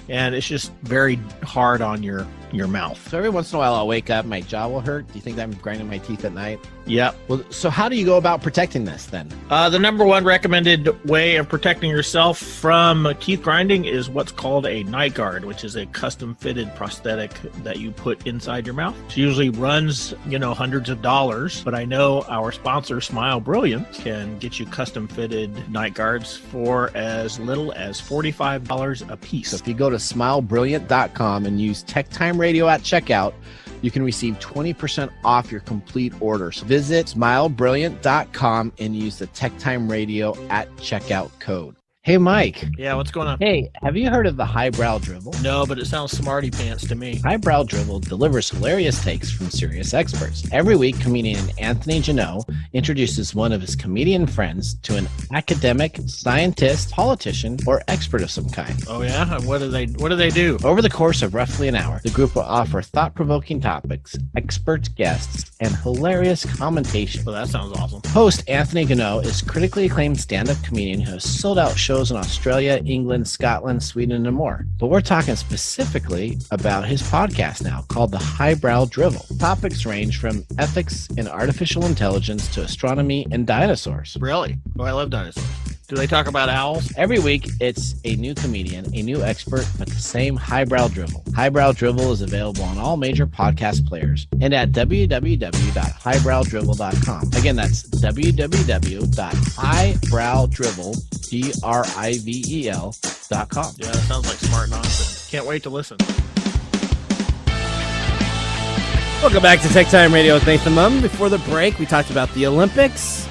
and it's just very hard on your mouth. So every once in a while I'll wake up, my jaw will hurt. Do you think that I'm grinding my teeth at night? Yep. Well, so how do you go about protecting this then? The number one recommended way of protecting yourself from teeth grinding is what's called a night guard, which is a custom fitted prosthetic that you put inside your mouth. It usually runs, hundreds of dollars, but I know our sponsor, Smile Brilliant, can get you custom fitted night guards for as little as $45 a piece. So if you go to smilebrilliant.com and use Tech Time Radio at checkout, you can receive 20% off your complete order. So visit smilebrilliant.com and use the Tech Time Radio at checkout code. Hey, Mike. Yeah, what's going on? Hey, have you heard of the Highbrow Drivel? No, but it sounds smarty pants to me. Highbrow Drivel delivers hilarious takes from serious experts. Every week, comedian Anthony Janot introduces one of his comedian friends to an academic, scientist, politician, or expert of some kind. Oh yeah? And what do they do? Over the course of roughly an hour, the group will offer thought-provoking topics, expert guests, and hilarious commentation. Well, that sounds awesome. Host Anthony Janot is critically acclaimed stand-up comedian who has sold out shows in Australia, England, Scotland, Sweden, and more. But we're talking specifically about his podcast now called The Highbrow Drivel. Topics range from ethics and artificial intelligence to astronomy and dinosaurs. Really? Oh, I love dinosaurs. Do they talk about owls? Every week, it's a new comedian, a new expert, but the same Highbrow Drivel. Highbrow Drivel is available on all major podcast players and at www.highbrowdrivel.com. Again, that's www.highbrowdrivel.com. Yeah, that sounds like smart nonsense. Can't wait to listen. Welcome back to Tech Time Radio with Nathan Mum. Before the break, we talked about the Olympics.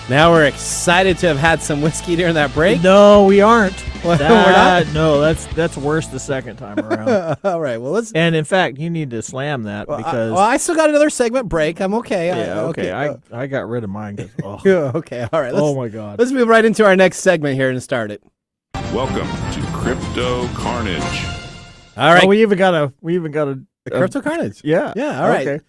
Now we're excited to have had some whiskey during that break. No, we aren't. We're not? No, that's worse the second time around. All right, well, let's... And in fact, you need to slam that because... I still got another segment break. I'm okay. Yeah, okay. I got rid of mine. Oh. Yeah, okay, all right. Oh, my God. Let's move right into our next segment here and start it. Welcome to Crypto Carnage. All right. Oh, we even got a Crypto Carnage. Yeah. Yeah, all right. Okay.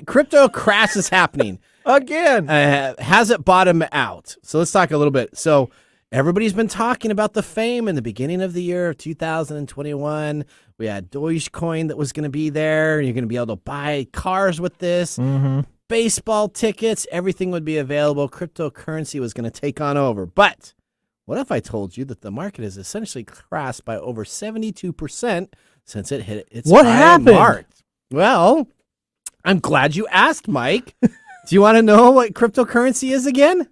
Crypto crash is happening. Again. Has it bottomed out? So let's talk a little bit. So everybody's been talking about the fame in the beginning of the year of 2021. We had Dogecoin that was going to be there. You're going to be able to buy cars with this. Mm-hmm. Baseball tickets. Everything would be available. Cryptocurrency was going to take on over. But what if I told you that the market has essentially crashed by over 72% since it hit its What high happened? mark? Well, I'm glad you asked, Mike. Do you want to know what cryptocurrency is again?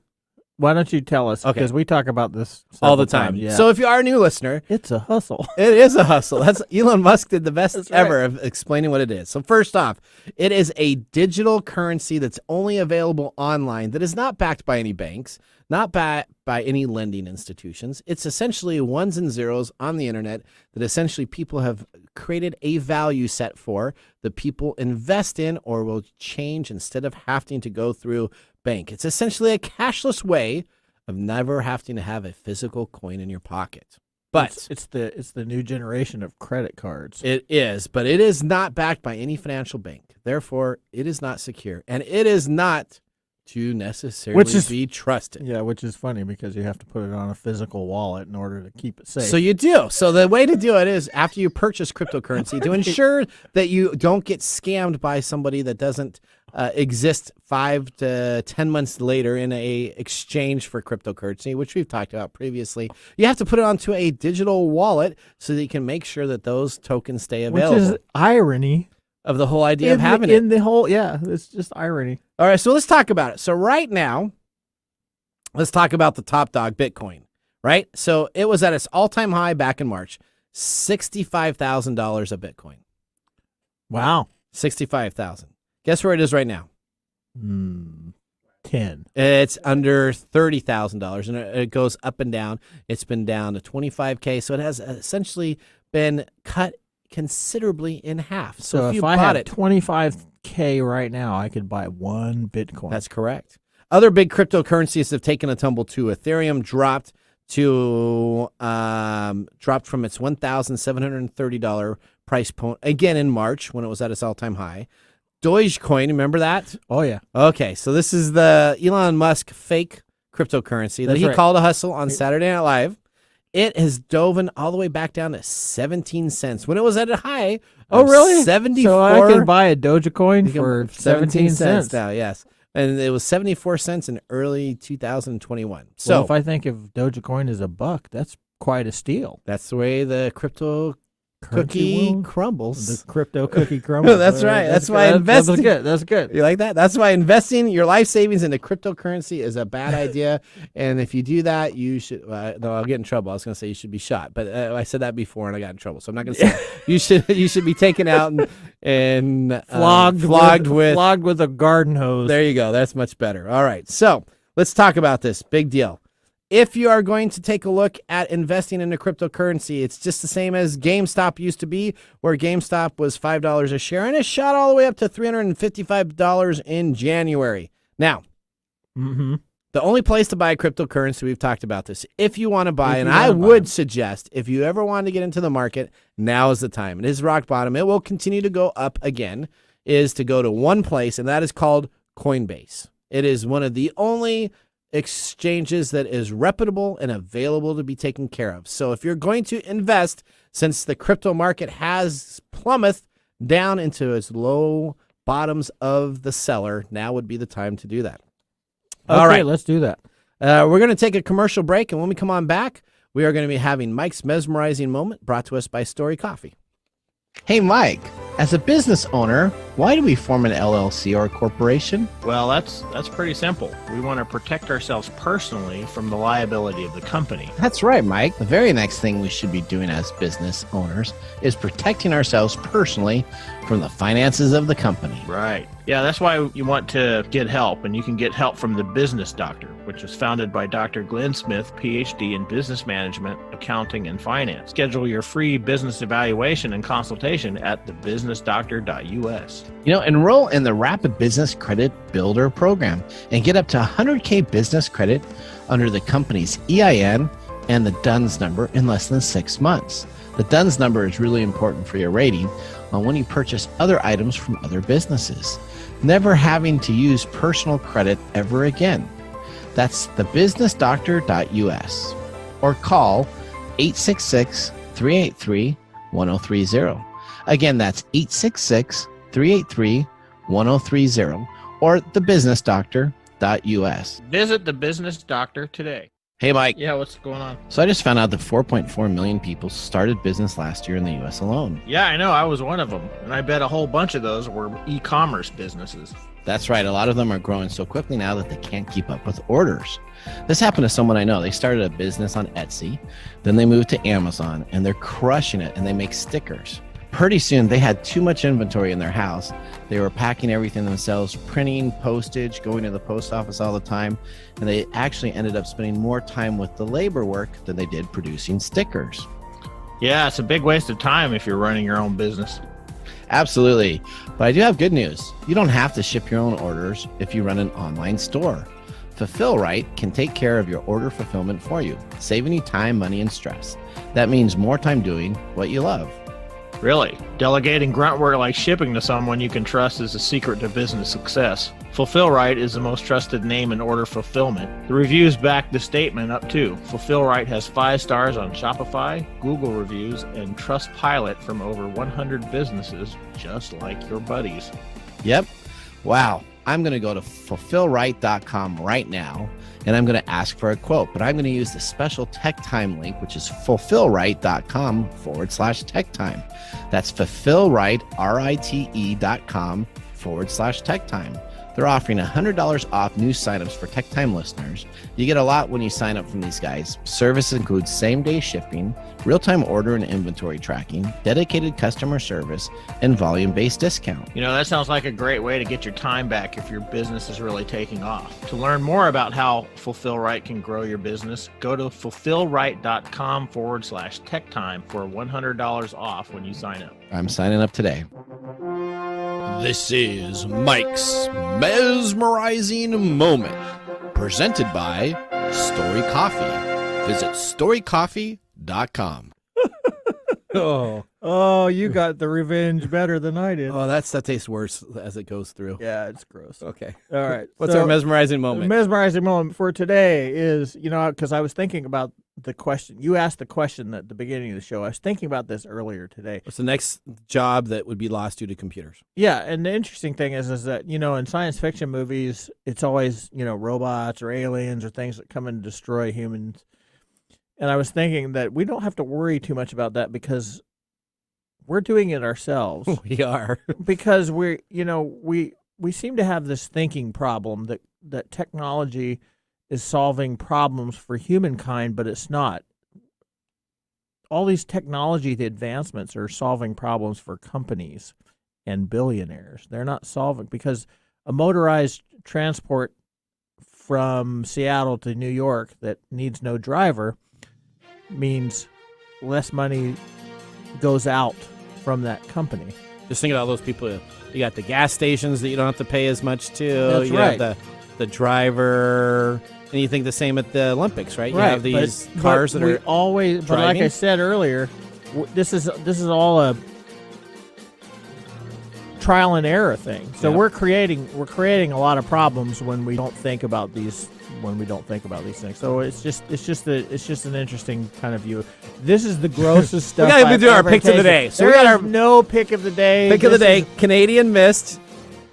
Why don't you tell us? Okay. Because we talk about this All the several time. times, Yeah. So if you are a new listener, it's a hustle. it is a hustle. That's Elon Musk did the best That's right. ever of explaining what it is. So first off, it is a digital currency that's only available online that is not backed by any banks, not backed by any lending institutions. It's essentially ones and zeros on the internet that essentially people have created a value set for that people invest in or will change instead of having to go through bank. It's essentially a cashless way of never having to have a physical coin in your pocket. But it's the new generation of credit cards. it is, but it is not backed by any financial bank. Therefore, it is not secure, and it is not to necessarily be trusted. Yeah, which is funny because you have to put it on a physical wallet in order to keep it safe. So you do. So the way to do it is after you purchase cryptocurrency to ensure that you don't get scammed by somebody that doesn't exist 5 to 10 months later in a exchange for cryptocurrency, which we've talked about previously. You have to put it onto a digital wallet so that you can make sure that those tokens stay available. Which is irony of the whole idea of having in the whole. Yeah, it's just irony. All right, so let's talk about it. So right now, let's talk about the top dog, Bitcoin, right? So it was at its all-time high back in March, $65,000 a Bitcoin. Wow. $65,000. Guess where it is right now? 10. It's under $30,000, and it goes up and down. It's been down to $25K, so it has essentially been cut considerably in half. So if you I bought have it, $25K right now, I could buy one Bitcoin. That's correct. Other big cryptocurrencies have taken a tumble too. Ethereum dropped from its $1,730 price point again in March when it was at its all-time high. Dogecoin, remember that? Oh yeah. Okay, so this is the Elon Musk fake cryptocurrency that That's he right. called a hustle on Saturday Night Live. It has dove all the way back down to 17 cents when it was at a high. Oh really? 74. So I can buy a Dogecoin You can- for 17 cents now. Yes, and it was 74 cents in early 2021. So So if I think of Dogecoin as $1, that's quite a steal. that's the way the crypto Currency cookie will- crumbles. The crypto cookie crumbles. That's right. That's why investing- That's good. That's good. You like that? That's why investing your life savings into cryptocurrency is a bad idea. And if you do that, you should. No, I'll get in trouble. I was going to say you should be shot, but I said that before and I got in trouble, so I'm not going to say it. You should be taken out and Flogged with a garden hose. There you go. That's much better. All right. So let's talk about this big deal. if you are going to take a look at investing in a cryptocurrency, it's just the same as GameStop used to be, where GameStop was $5 a share, and it shot all the way up to $355 in January. Now, the only place to buy cryptocurrency, we've talked about this, if you want to buy, and I would suggest, if you ever want to get into the market, now is the time. It is rock bottom. It will continue to go up again, is to go to one place, and that is called Coinbase. It is one of the only exchanges that is reputable and available to be taken care of. So if you're going to invest, since the crypto market has plummeted down into its low bottoms of the cellar, now would be the time to do that. Okay, All right, let's do that. we're going to take a commercial break, and when we come on back, we are going to be having Mike's mesmerizing moment, brought to us by Story Coffee. Hey, Mike, as a business owner, why do we form an LLC or a corporation? Well, that's pretty simple. We want to protect ourselves personally from the liability of the company. That's right, Mike. The very next thing we should be doing as business owners is protecting ourselves personally from the finances of the company. Right. Yeah, that's why you want to get help, and you can get help from The Business Doctor, which was founded by Dr. Glenn Smith, PhD in business management, accounting, and finance. Schedule your free business evaluation and consultation at thebusinessdoctor.us. Enroll in the Rapid Business Credit Builder program and get up to 100K business credit under the company's EIN and the DUNS number in less than 6 months. The DUNS number is really important for your rating when you purchase other items from other businesses, never having to use personal credit ever again. That's thebusinessdoctor.us or call 866-383-1030. Again, that's 866-383-1030 or thebusinessdoctor.us. Visit The Business Doctor today. Hey, Mike. Yeah, what's going on? So I just found out that 4.4 million people started business last year in the U.S. alone. Yeah, I know. I was one of them. And I bet a whole bunch of those were e-commerce businesses. That's right. A lot of them are growing so quickly now that they can't keep up with orders. This happened to someone I know. They started a business on Etsy, then they moved to Amazon, and they're crushing it, and they make stickers. Pretty soon, they had too much inventory in their house. They were packing everything themselves, printing postage, going to the post office all the time, and they actually ended up spending more time with the labor work than they did producing stickers. Yeah, it's a big waste of time if you're running your own business. Absolutely. But I do have good news. You don't have to ship your own orders if you run an online store. Fulfill Right can take care of your order fulfillment for you, saving you time, money, and stress. That means more time doing what you love. Really, delegating grunt work like shipping to someone you can trust is the secret to business success. Fulfill Right is the most trusted name in order fulfillment. The reviews back the statement up too. Fulfill Right has 5 stars on Shopify, Google reviews, and Trustpilot from over 100 businesses just like your buddies. Yep. Wow. I'm going to go to fulfillright.com right now, and I'm going to ask for a quote, but I'm going to use the special Tech Time link, which is fulfillright.com/Tech Time. That's fulfillright.com/Tech Time. They're offering $100 off new signups for Tech Time listeners. You get a lot when you sign up from these guys. Service includes same-day shipping, real-time order and inventory tracking, dedicated customer service, and volume-based discount. That sounds like a great way to get your time back if your business is really taking off. To learn more about how Fulfill Right can grow your business, go to fulfillright.com/Tech Time for $100 off when you sign up. I'm signing up today. This is Mike's Mesmerizing Moment, presented by Story Coffee. Visit storycoffee.com. Oh, you got the revenge better than I did. Oh, that tastes worse as it goes through. Yeah, it's gross. Okay. All right. What's so our mesmerizing The moment? mesmerizing moment for today is, because I was thinking about the question. You asked the question at the beginning of the show. I was thinking about this earlier today. What's the next job that would be lost due to computers? Yeah, and the interesting thing is that, in science fiction movies, it's always, robots or aliens or things that come and destroy humans. And I was thinking that we don't have to worry too much about that because we're doing it ourselves. We are. Because we seem to have this thinking problem that technology is solving problems for humankind, but it's not. All these technology advancements are solving problems for companies and billionaires. They're not solving, because a motorized transport from Seattle to New York that needs no driver means less money goes out from that company. Just think about all those people. You got the gas stations that you don't have to pay as much to. That's you right. have the driver, and you think the same at the Olympics, right? You have these cars that we are always. But like driving. I said earlier, this is all a trial and error thing. So Yeah. we're creating a lot of problems when we don't think about these things. So it's just an interesting kind of view. This is the grossest stuff. gotta I've do our ever picks of the tasted. day. So There we got is our no pick of the day. pick of the This day: is- Canadian Mist,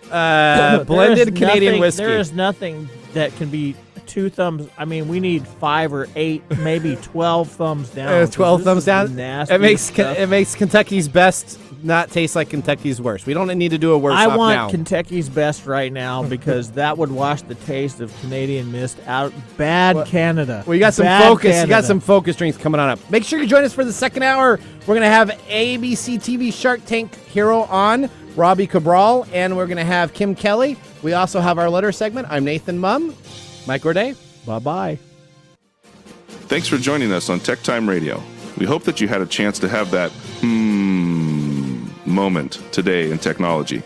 blended Canadian whiskey. There is nothing that can be 2 thumbs. I mean, we need 5 or 8, maybe 12 thumbs down. 12 This thumbs is the down. nastiest stuff. It makes Kentucky's best not taste like Kentucky's worst. We don't need to do a worse I off want now. Kentucky's best right now because that would wash the taste of Canadian Mist out. Bad Canada. Well, you got some Bad focus. You got Canada. some focus drinks coming on up. Make sure you join us for the second hour. We're gonna have ABC TV Shark Tank hero on, Robbie Cabral, and we're gonna have Kim Kelly. We also have our letter segment. I'm Nathan Mumm. Mike Gorday. Bye-bye. Thanks for joining us on Tech Time Radio. We hope that you had a chance to have that moment today in technology.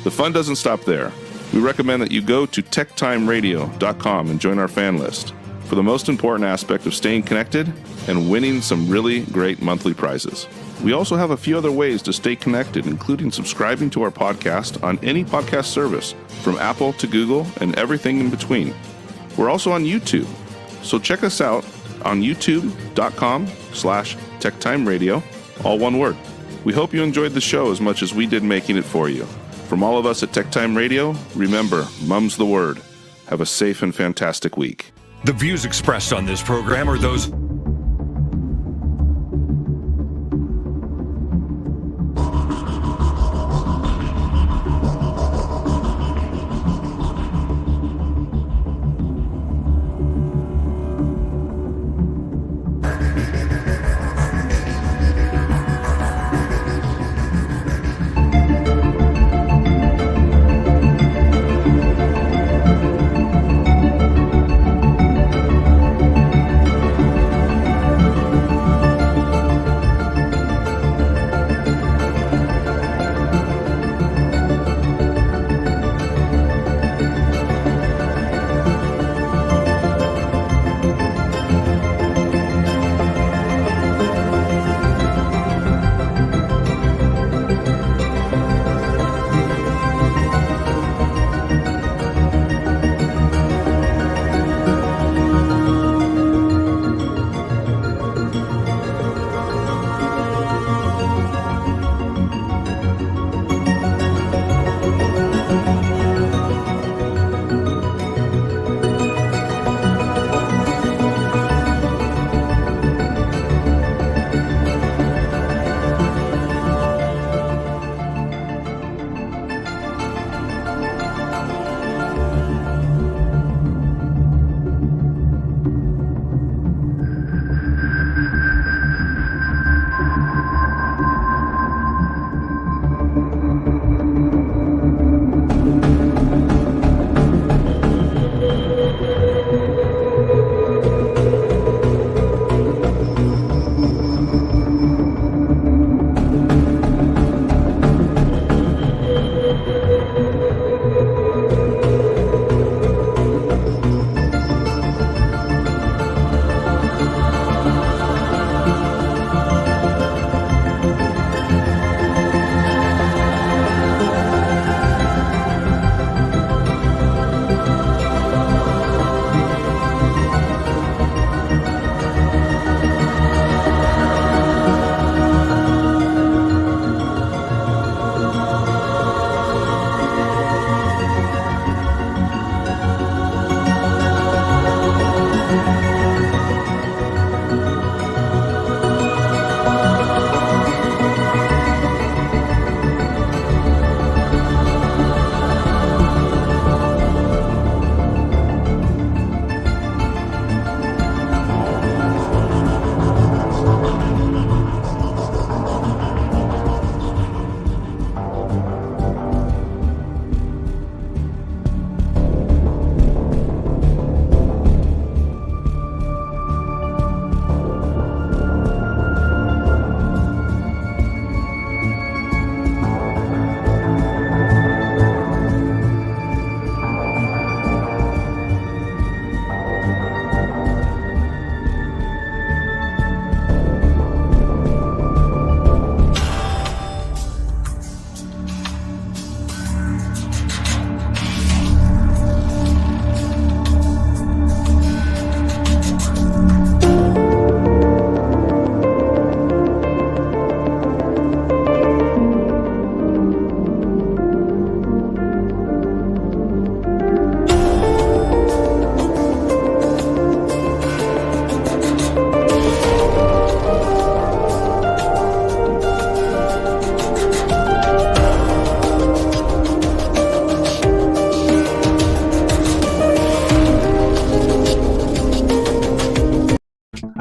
The fun doesn't stop there. We recommend that you go to techtimeradio.com and join our fan list for the most important aspect of staying connected and winning some really great monthly prizes. We also have a few other ways to stay connected, including subscribing to our podcast on any podcast service, from Apple to Google and everything in between. We're also on YouTube, so check us out on youtube.com/techtimeradio, all one word. We hope you enjoyed the show as much as we did making it for you. From all of us at Tech Time Radio, remember, mum's the word. Have a safe and fantastic week. The views expressed on this program are those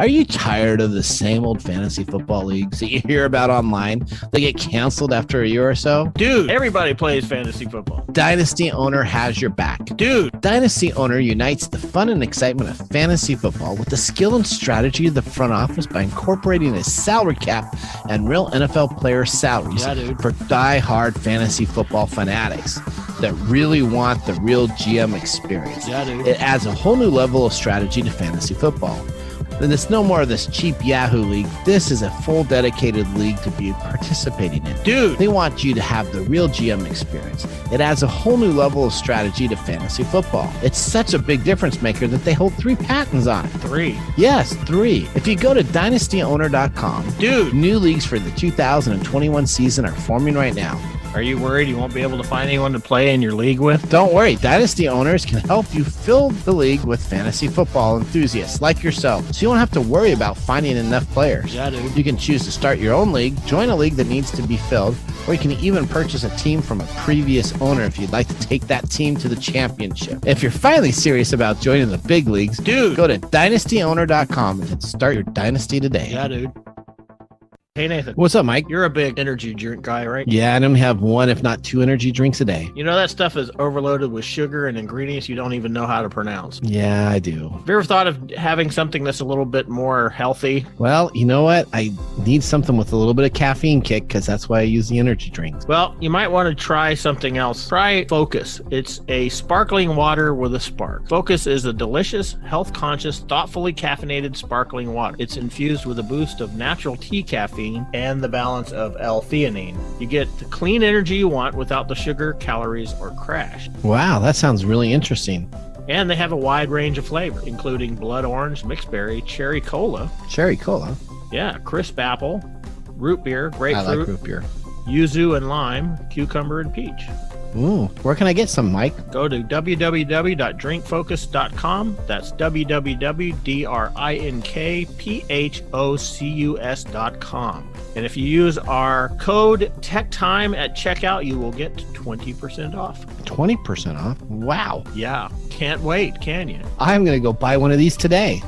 Are you tired of the same old fantasy football leagues that you hear about online that get canceled after a year or so? Dude, everybody plays fantasy football. Dynasty Owner has your back. Dude, Dynasty Owner unites the fun and excitement of fantasy football with the skill and strategy of the front office by incorporating a salary cap and real NFL player salaries for die-hard fantasy football fanatics that really want the real GM experience. It adds a whole new level of strategy to fantasy football. Then it's no more of this cheap Yahoo league. This is a full dedicated league to be participating in. Dude, they want you to have the real GM experience. It adds a whole new level of strategy to fantasy football. It's such a big difference maker that they hold 3 patents on it. 3? Yes, 3. If you go to dynastyowner.com, dude, new leagues for the 2021 season are forming right now. Are you worried you won't be able to find anyone to play in your league with? Don't worry. Dynasty Owners can help you fill the league with fantasy football enthusiasts like yourself, so you don't have to worry about finding enough players. Yeah, dude. You can choose to start your own league, join a league that needs to be filled, or you can even purchase a team from a previous owner if you'd like to take that team to the championship. If you're finally serious about joining the big leagues, dude, go to dynastyowner.com and start your dynasty today. Yeah, dude. Hey, Nathan. What's up, Mike? You're a big energy drink guy, right? Yeah, I don't have 1, if not 2 energy drinks a day. You know that stuff is overloaded with sugar and ingredients you don't even know how to pronounce. Yeah, I do. Have you ever thought of having something that's a little bit more healthy? Well, you know what? I need something with a little bit of caffeine kick because that's why I use the energy drinks. Well, you might want to try something else. Try Focus. It's a sparkling water with a spark. Focus is a delicious, health-conscious, thoughtfully caffeinated sparkling water. It's infused with a boost of natural tea caffeine and the balance of L-theanine. You get the clean energy you want without the sugar, calories, or crash. Wow, that sounds really interesting. And they have a wide range of flavors, including blood orange, mixed berry, cherry cola. Cherry cola? Yeah, crisp apple, root beer, grapefruit. I like root beer. Yuzu and lime, cucumber and peach. Ooh, where can I get some, Mike? Go to www.drinkfocus.com. That's www.drinkfocus.com. And if you use our code TechTime at checkout, you will get 20% off. 20% off? Wow. Yeah. Can't wait, can you? I'm going to go buy one of these today.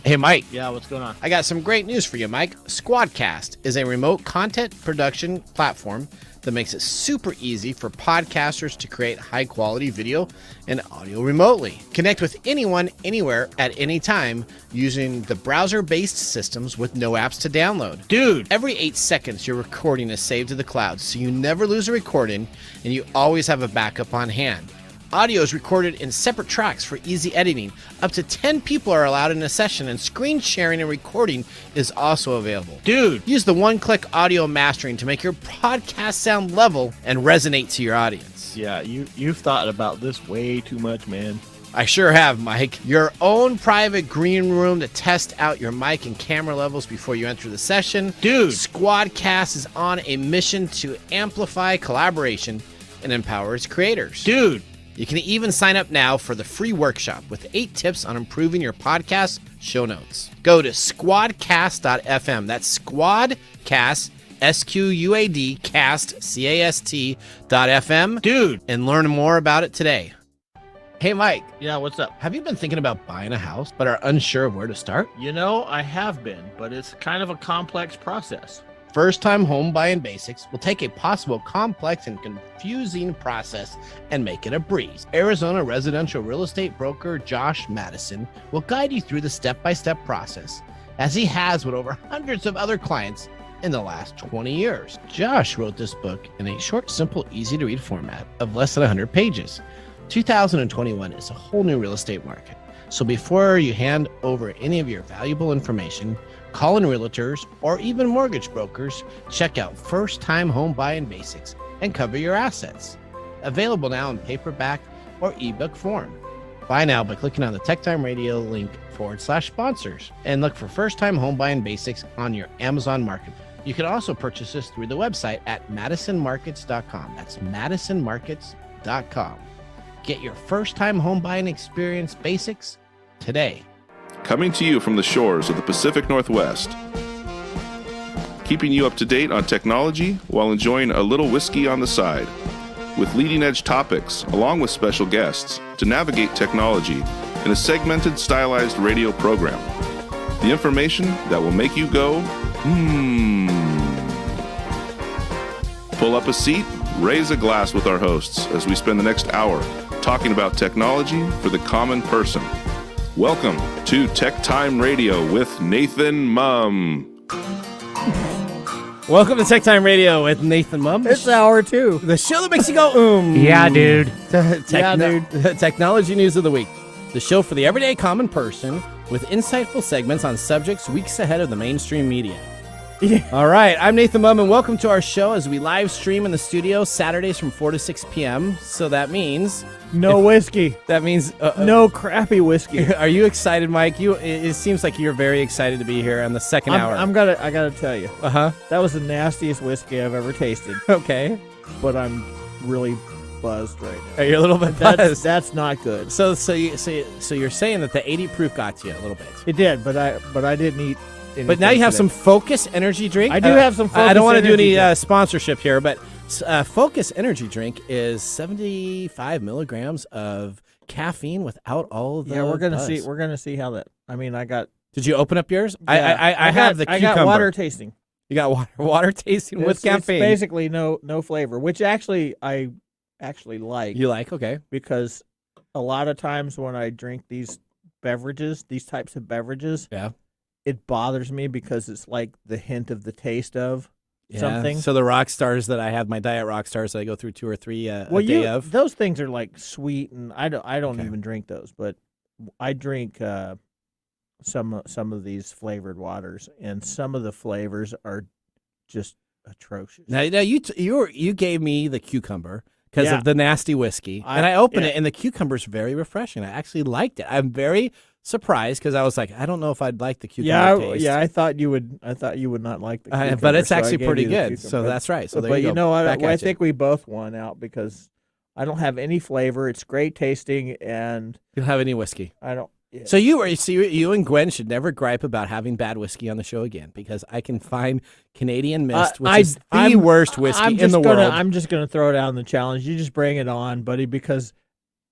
Hey, Mike. Yeah, what's going on? I got some great news for you, Mike. Squadcast is a remote content production platform that makes it super easy for podcasters to create high-quality video and audio remotely. Connect with anyone, anywhere, at any time using the browser-based systems with no apps to download. Dude! Every 8 seconds, your recording is saved to the cloud, so you never lose a recording, and you always have a backup on hand. Audio is recorded in separate tracks for easy editing. Up to 10 people are allowed in a session, and screen sharing and recording is also available. Dude! Use the one-click audio mastering to make your podcast sound level and resonate to your audience. Yeah, you've thought about this way too much, man. I sure have, Mike. Your own private green room to test out your mic and camera levels before you enter the session. Dude! Squadcast is on a mission to amplify collaboration and empower its creators. Dude! You can even sign up now for the free workshop with 8 tips on improving your podcast show notes. Go to squadcast.fm. That's Squadcast, SQUAD, cast, CAST.fm. Dude! And learn more about it today. Hey, Mike. Yeah, what's up? Have you been thinking about buying a house but are unsure of where to start? You know, I have been, but it's kind of a complex process. First-time home buying basics will take a possible complex and confusing process and make it a breeze. Arizona residential real estate broker Josh Madison will guide you through the step-by-step process, as he has with over hundreds of other clients in the last 20 years. Josh wrote this book in a short, simple, easy-to-read format of less than 100 pages. 2021 is a whole new real estate market. So before you hand over any of your valuable information, call in realtors or even mortgage brokers, check out First Time Home Buying Basics and cover your assets. Available now in paperback or ebook form. Buy now by clicking on the Tech Time Radio link /sponsors and look for First Time Home Buying Basics on your Amazon Marketplace. You can also purchase this through the website at madisonmarkets.com. That's madisonmarkets.com. Get your first time home buying experience basics today. Coming to you from the shores of the Pacific Northwest. Keeping you up to date on technology while enjoying a little whiskey on the side. With leading edge topics, along with special guests, to navigate technology in a segmented, stylized radio program. The information that will make you go, Pull up a seat, raise a glass with our hosts as we spend the next hour talking about technology for the common person. Welcome to Tech Time Radio with Nathan Mum. Welcome to Tech Time Radio with Nathan Mum. It's hour 2. The show that makes you go, Yeah, dude. Technology news of the week. The show for the everyday common person with insightful segments on subjects weeks ahead of the mainstream media. All right, I'm Nathan Mum, and welcome to our show as we live stream in the studio Saturdays from 4 to 6 p.m. So that means... No whiskey. That means... no crappy whiskey. Are you excited, Mike? It seems like you're very excited to be here on the second hour. I gotta tell you. That was the nastiest whiskey I've ever tasted. Okay. But I'm really buzzed right now. Are you a little bit buzzed? That's not good. So you're saying that the 80 proof got to you a little bit. It did, but I didn't eat anything. But now you have today. some Focus energy drink. I do have some Focus I don't want to do energy any drink. sponsorship here, but Focus energy drink is 75 milligrams of caffeine without all of the we're gonna buzz. see. We're gonna see how that. I mean, I got. Did you open up yours? Yeah, I have the cucumber. I got water tasting. You got water tasting with caffeine. It's basically no flavor, which actually I like. You like? Okay. Because a lot of times when I drink these types of beverages, it bothers me because it's like the hint of the taste of something. So the rock stars that I have, my diet rock stars that I go through 2 or 3 a day of. Those things are like sweet, and I don't even drink those, but I drink some of these flavored waters, and some of the flavors are just atrocious. Now you gave me the cucumber because of the nasty whiskey, and I opened it, and the cucumber's very refreshing. I actually liked it. I'm very surprised because I was like, I don't know if I'd like the cucumber taste. Yeah, I thought you would not like the cucumber, but it's so I actually gave pretty you the good. cucumber. So that's right. So there but you go. You know what? Back I at you. think we both won out because I don't have any flavor. It's great tasting, and You don't have any whiskey. I don't. So you and Gwen should never gripe about having bad whiskey on the show again because I can find Canadian Mist, which is the worst whiskey in the world. I'm just gonna throw down the challenge. You just bring it on, buddy, because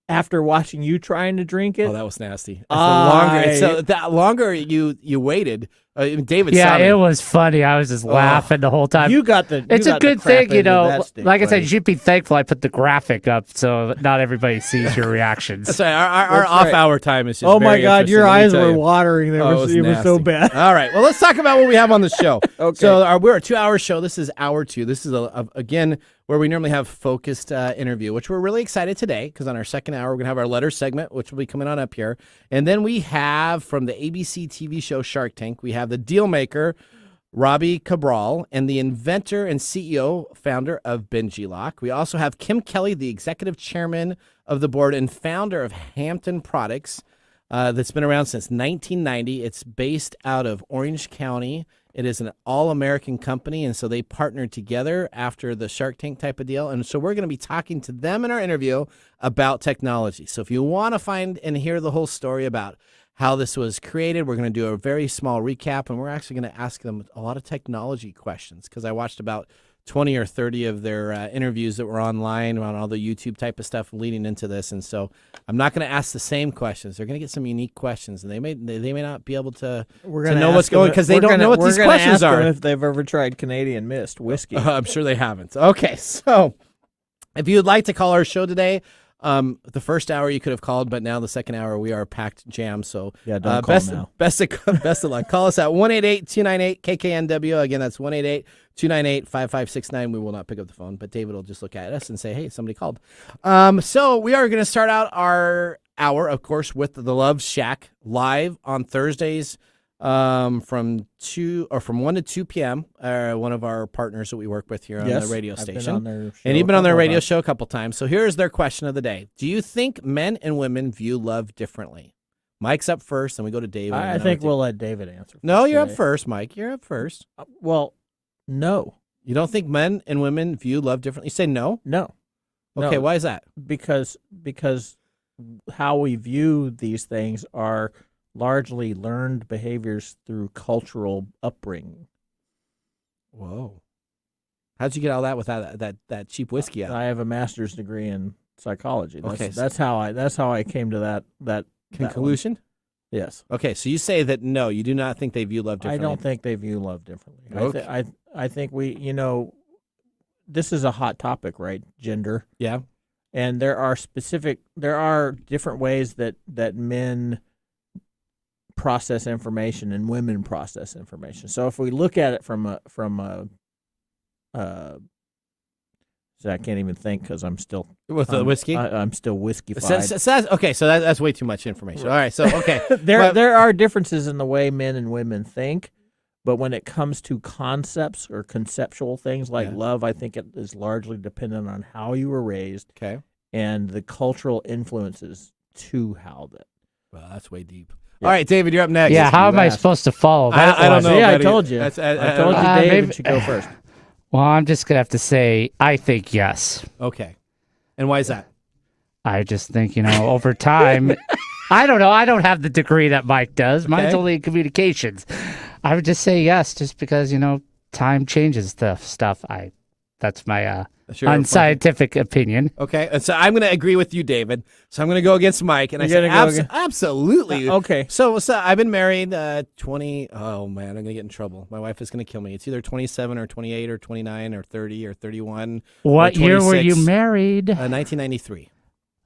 after watching you trying to drink it, that was nasty. The longer you waited, David. Yeah, saw me. it was funny. I was just laughing the whole time. It's a good thing, like I said, you should be thankful I put the graphic up so not everybody sees your reactions. That's right. Our off-hour time is just oh my very God, your eyes interesting, let me were tell you. watering. It was so bad. All right, well, let's talk about what we have on the show. Okay. So we're a 2-hour show. This is hour 2. This is, again, where we normally have focused interview, which we're really excited today because on our second hour, we're going to have our letter segment, which will be coming on up here. And then we have from the ABC TV show Shark Tank, we have the deal maker, Robbie Cabral, and the inventor and CEO, founder of BenjiLock. We also have Kim Kelly, the executive chairman of the board and founder of Hampton Products, that's been around since 1990. It's based out of Orange County. It is an all-American company, and so they partnered together after the Shark Tank type of deal. And so we're going to be talking to them in our interview about technology. So if you want to find and hear the whole story about how this was created, we're going to do a very small recap, and we're actually going to ask them a lot of technology questions because I watched about 20 or 30 of their interviews that were online on all the YouTube type of stuff leading into this. And so I'm not going to ask the same questions. They're going to get some unique questions, and they may not be able to know what's going because they don't know what these questions are. If they've ever tried Canadian Mist whiskey. I'm sure they haven't. Okay, so if you'd like to call our show today, the first hour you could have called, but now the second hour we are packed jam. So don't call now. Best of luck. Call us at 1-888-298-KKNW. Again, that's 1-888-298-5569. We will not pick up the phone, but David will just look at us and say, hey, somebody called. So we are going to start out our hour, of course, with the Love Shack live on Thursdays. From 1 to 2 p.m. One of our partners that we work with here on the radio station. And you've been on their radio show a couple times. So here's their question of the day. Do you think men and women view love differently? Mike's up first, and we go to David. I think we'll let David answer first. No, you're up first, Mike. You're up first. Well, no. You don't think men and women view love differently? You say no? No. Okay, why is that? Because how we view these things are largely learned behaviors through cultural upbringing. Whoa. How'd you get all that without that cheap whiskey out? I have a master's degree in psychology. Okay, That's how I came to that Conclusion? Yes. Okay, so you say that no, you do not think they view love differently. I don't think they view love differently. Okay. I think this is a hot topic, right? Gender. Yeah. And there are different ways that men process information and women process information. So if we look at it from a so I can't even think because I'm still with the whiskey. I'm still whiskey-fied. Okay, so that's way too much information. All right, so okay, there are differences in the way men and women think, but when it comes to concepts or conceptual things like love, I think it is largely dependent on how you were raised, and the cultural influences to how that. Well, that's way deep. All right, David, you're up next. Yeah, how am I supposed to follow that? I don't know. Yeah, I told you. I told you David should go first. Well, I'm just going to have to say, I think yes. Okay. And why is that? I just think, over time, I don't know. I don't have the degree that Mike does. Mine's only in communications. I would just say yes, just because, time changes the stuff. That's my unscientific opinion. Okay. And so I'm going to agree with you, David. So I'm going to go against Mike. And I said, absolutely. Okay. So I've been married 20. Oh, man, I'm going to get in trouble. My wife is going to kill me. It's either 27 or 28 or 29 or 30 or 31. What year were you married? 1993.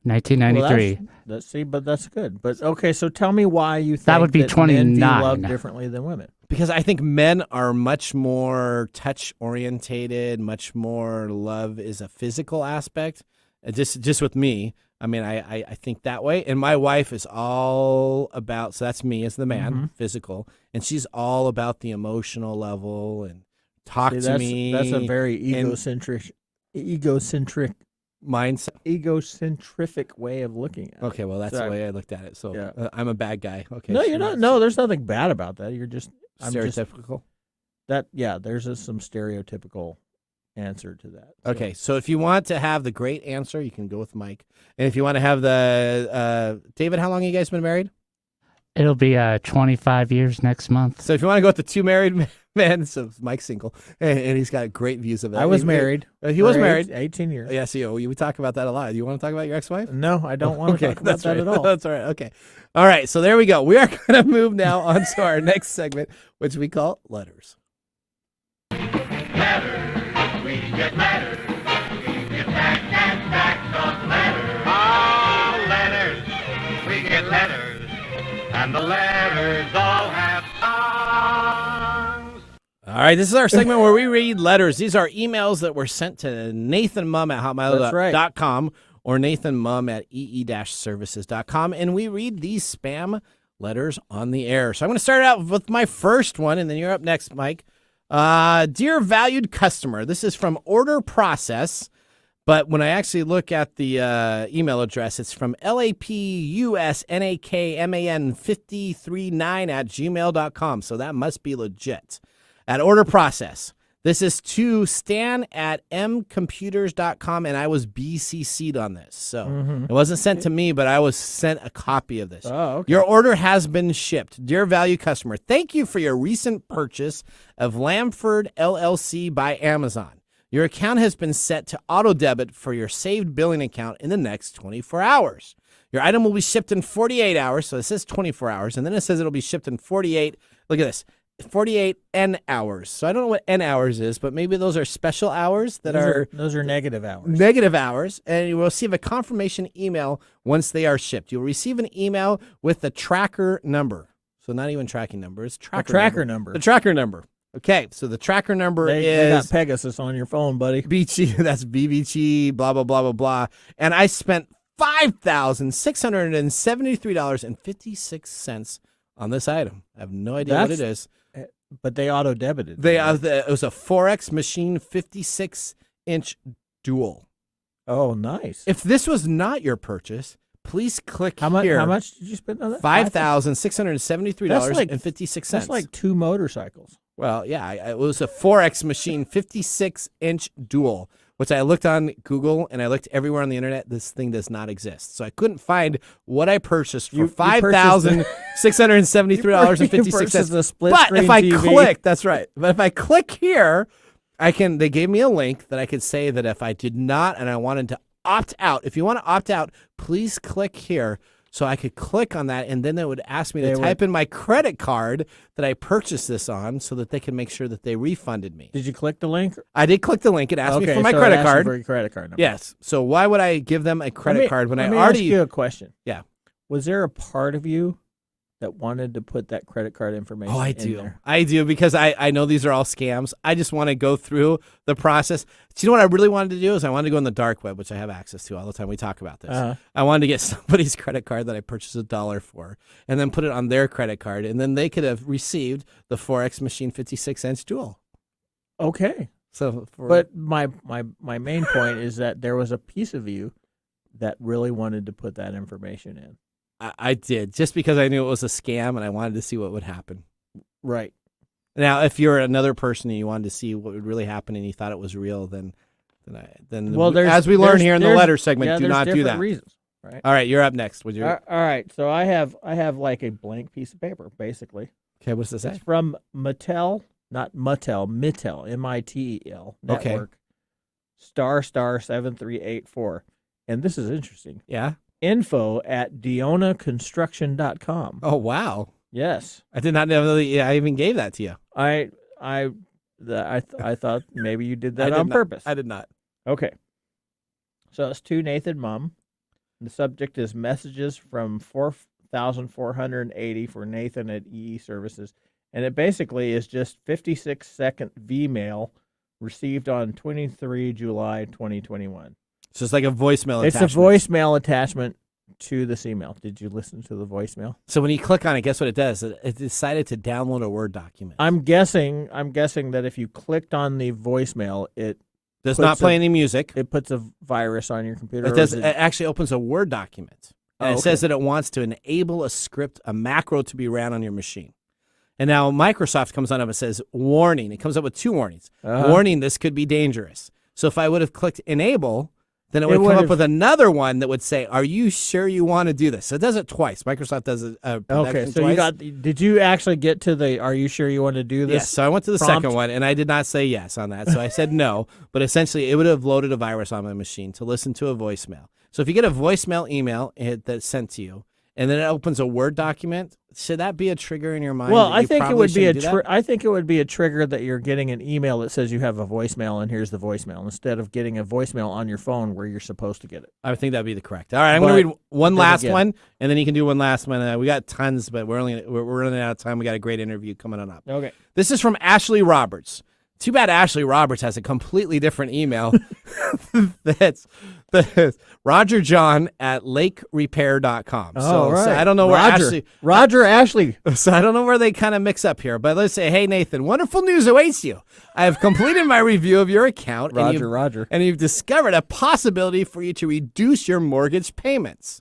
1993. Well, but that's good. But okay, so tell me why you think that would be 29. Men view love differently than women. Because I think men are much more touch-orientated, much more love is a physical aspect. Just with me, I mean, I think that way. And my wife is all about, so that's me as the man, physical, and she's all about the emotional level and talk to me. That's a very egocentric mindset, egocentric way of looking at it. Okay, well, that's the way I looked at it. So I'm a bad guy. Okay, no, you're not. No, there's nothing bad about that. You're just stereotypical. There's some stereotypical answer to that. So. Okay, so if you want to have the great answer, you can go with Mike. And if you want to have the David, how long have you guys been married? It'll be 25 years next month. So if you want to go with the two married men, so Mike's single, and he's got great views of that. I was married. He was married. 18 years. Yeah, so we talk about that a lot. Do you want to talk about your ex-wife? No, I don't want to talk about that at all. That's all right. Okay. All right, so there we go. We are going to move now on to our next segment, which we call Letters. Letters, we get letters. We get back and back on letters. Oh, letters, we get letters. And the letters all have songs. All right, this is our segment where we read letters. These are emails that were sent to nathanmum@hotmail.com or nathanmum@ee-services.com, and we read these spam letters on the air. So I'm going to start out with my first one, and then you're up next, Mike. Dear valued customer, this is from Order Process. But when I actually look at the email address, it's from lapusnakman539@gmail.com. So that must be legit. At Order Process. This is to stan@mcomputers.com, and I was BCC'd on this. So it wasn't sent to me, but I was sent a copy of this. Oh, okay. Your order has been shipped. Dear value customer, thank you for your recent purchase of Lamford LLC by Amazon. Your account has been set to auto-debit for your saved billing account in the next 24 hours. Your item will be shipped in 48 hours, so it says 24 hours, and then it says it'll be shipped in 48, look at this, 48 N hours. So I don't know what N hours is, but maybe those are special hours that those are negative hours. Negative hours, and you will receive a confirmation email once they are shipped. You'll receive an email with the tracker number. So not even tracking number, it's tracker number. The tracker number. Okay, so the tracker number is... They got Pegasus on your phone, buddy. BG, that's BBG, blah, blah, blah, blah, blah. And I spent $5,673.56 on this item. I have no idea what it is. But they auto-debited. It was a Forex Machine 56-inch dual. Oh, nice. If this was not your purchase, please click here. How much did you spend on that? $5,673.56. That's like 2 motorcycles. Well, yeah, it was a Forex Machine 56-inch dual, which I looked on Google and I looked everywhere on the internet. This thing does not exist. So I couldn't find what I purchased for $5,673.56. But if I click, that's right. But if I click here, they gave me a link that I could say that if I did not and I wanted to opt out, if you want to opt out, please click here. so I could click on that, and then it would ask me to type in my credit card that I purchased this on, so that they can make sure that they refunded me. Did you click the link? I did click the link. It asked me for my so credit it asked you card. for your credit card number. Yes. So why would I give them a credit card when I Let me already? ask you a question. Yeah. Was there a part of you that wanted to put that credit card information Oh, I in do. there? I do, because I know these are all scams. I just want to go through the process. Do you know what I really wanted to do? Is I wanted to go on the dark web, which I have access to all the time. We talk about this. I wanted to get somebody's credit card that I purchased $1 for, and then put it on their credit card, and then they could have received the Forex Machine 56-inch dual. Okay. So, but my main point is that there was a piece of you that really wanted to put that information in. I did, just because I knew it was a scam, and I wanted to see what would happen. Right. Now, if you're another person and you wanted to see what would really happen and you thought it was real, then as we learn here in the letter segment, do not do that. Reasons, right? All right, you're up next. Would you? All right. So I have like a blank piece of paper, basically. Okay, what's this say? It's from Mattel, not Mattel, Mittel, M-I-T-E-L network, *7384, and this is interesting. Yeah. info@dionaconstruction.com. Oh wow. Yes. I did not know that. I even gave that to you. I thought maybe you did that on purpose. I did not. Okay. So it's to Nathan Mum. The subject is messages from 4,480 for Nathan at EE Services. And it basically is just 56-second V-mail received on 23 July 2021. So it's like a voicemail attachment. It's a voicemail attachment to this email. Did you listen to the voicemail? So when you click on it, guess what it does? It decided to download a Word document. I'm guessing that if you clicked on the voicemail, it does not play any music. It puts a virus on your computer. It actually opens a Word document. And it says that it wants to enable a script, a macro to be ran on your machine. And now Microsoft comes on up and says, warning. It comes up with 2 warnings. Warning, this could be dangerous. So if I would have clicked enable, then it would come up with another one that would say, are you sure you want to do this? So it does it twice. Microsoft does it okay, so twice. Did you actually get to the, are you sure you want to do this? Yes, so I went to the second one, and I did not say yes on that. So I said no, but essentially it would have loaded a virus on my machine to listen to a voicemail. So if you get a voicemail email that's sent to you, and then it opens a Word document, should that be a trigger in your mind? Well, I think it would be I think it would be a trigger that you're getting an email that says you have a voicemail and here's the voicemail, instead of getting a voicemail on your phone where you're supposed to get it. I think that'd be the correct. All right, I'm going to read one last one, and then you can do one last one. We got tons, but we're running out of time. We got a great interview coming on up. Okay. This is from Ashley Roberts. Too bad Ashley Roberts has a completely different email. That's RogerJohn@lakerepair.com. Oh, right. So I don't know where Ashley. So I don't know where they kind of mix up here. But let's say, hey, Nathan, wonderful news awaits you. I have completed my review of your account. Roger. And you've discovered a possibility for you to reduce your mortgage payments.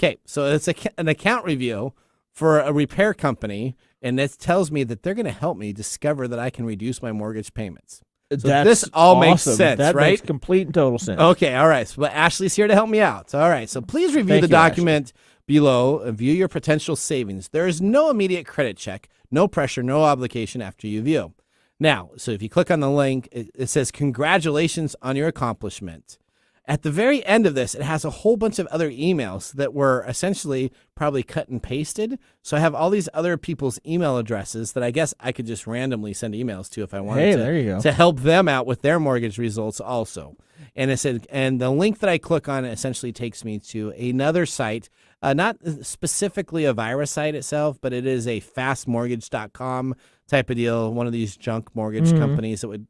Okay, so it's an account review for a repair company. And this tells me that they're going to help me discover that I can reduce my mortgage payments. So this all makes sense, that right? Makes complete and total sense. Okay, all right. So Ashley's here to help me out. All right, so please review the document below and view your potential savings. There is no immediate credit check, no pressure, no obligation after you view. Now, so if you click on the link, it says, congratulations on your accomplishment. At the very end of this, it has a whole bunch of other emails that were essentially probably cut and pasted. So I have all these other people's email addresses that I guess I could just randomly send emails to if I wanted to help them out with their mortgage results also. And it said, and the link that I click on essentially takes me to another site, not specifically a virus site itself, but it is a fastmortgage.com type of deal, one of these junk mortgage companies that would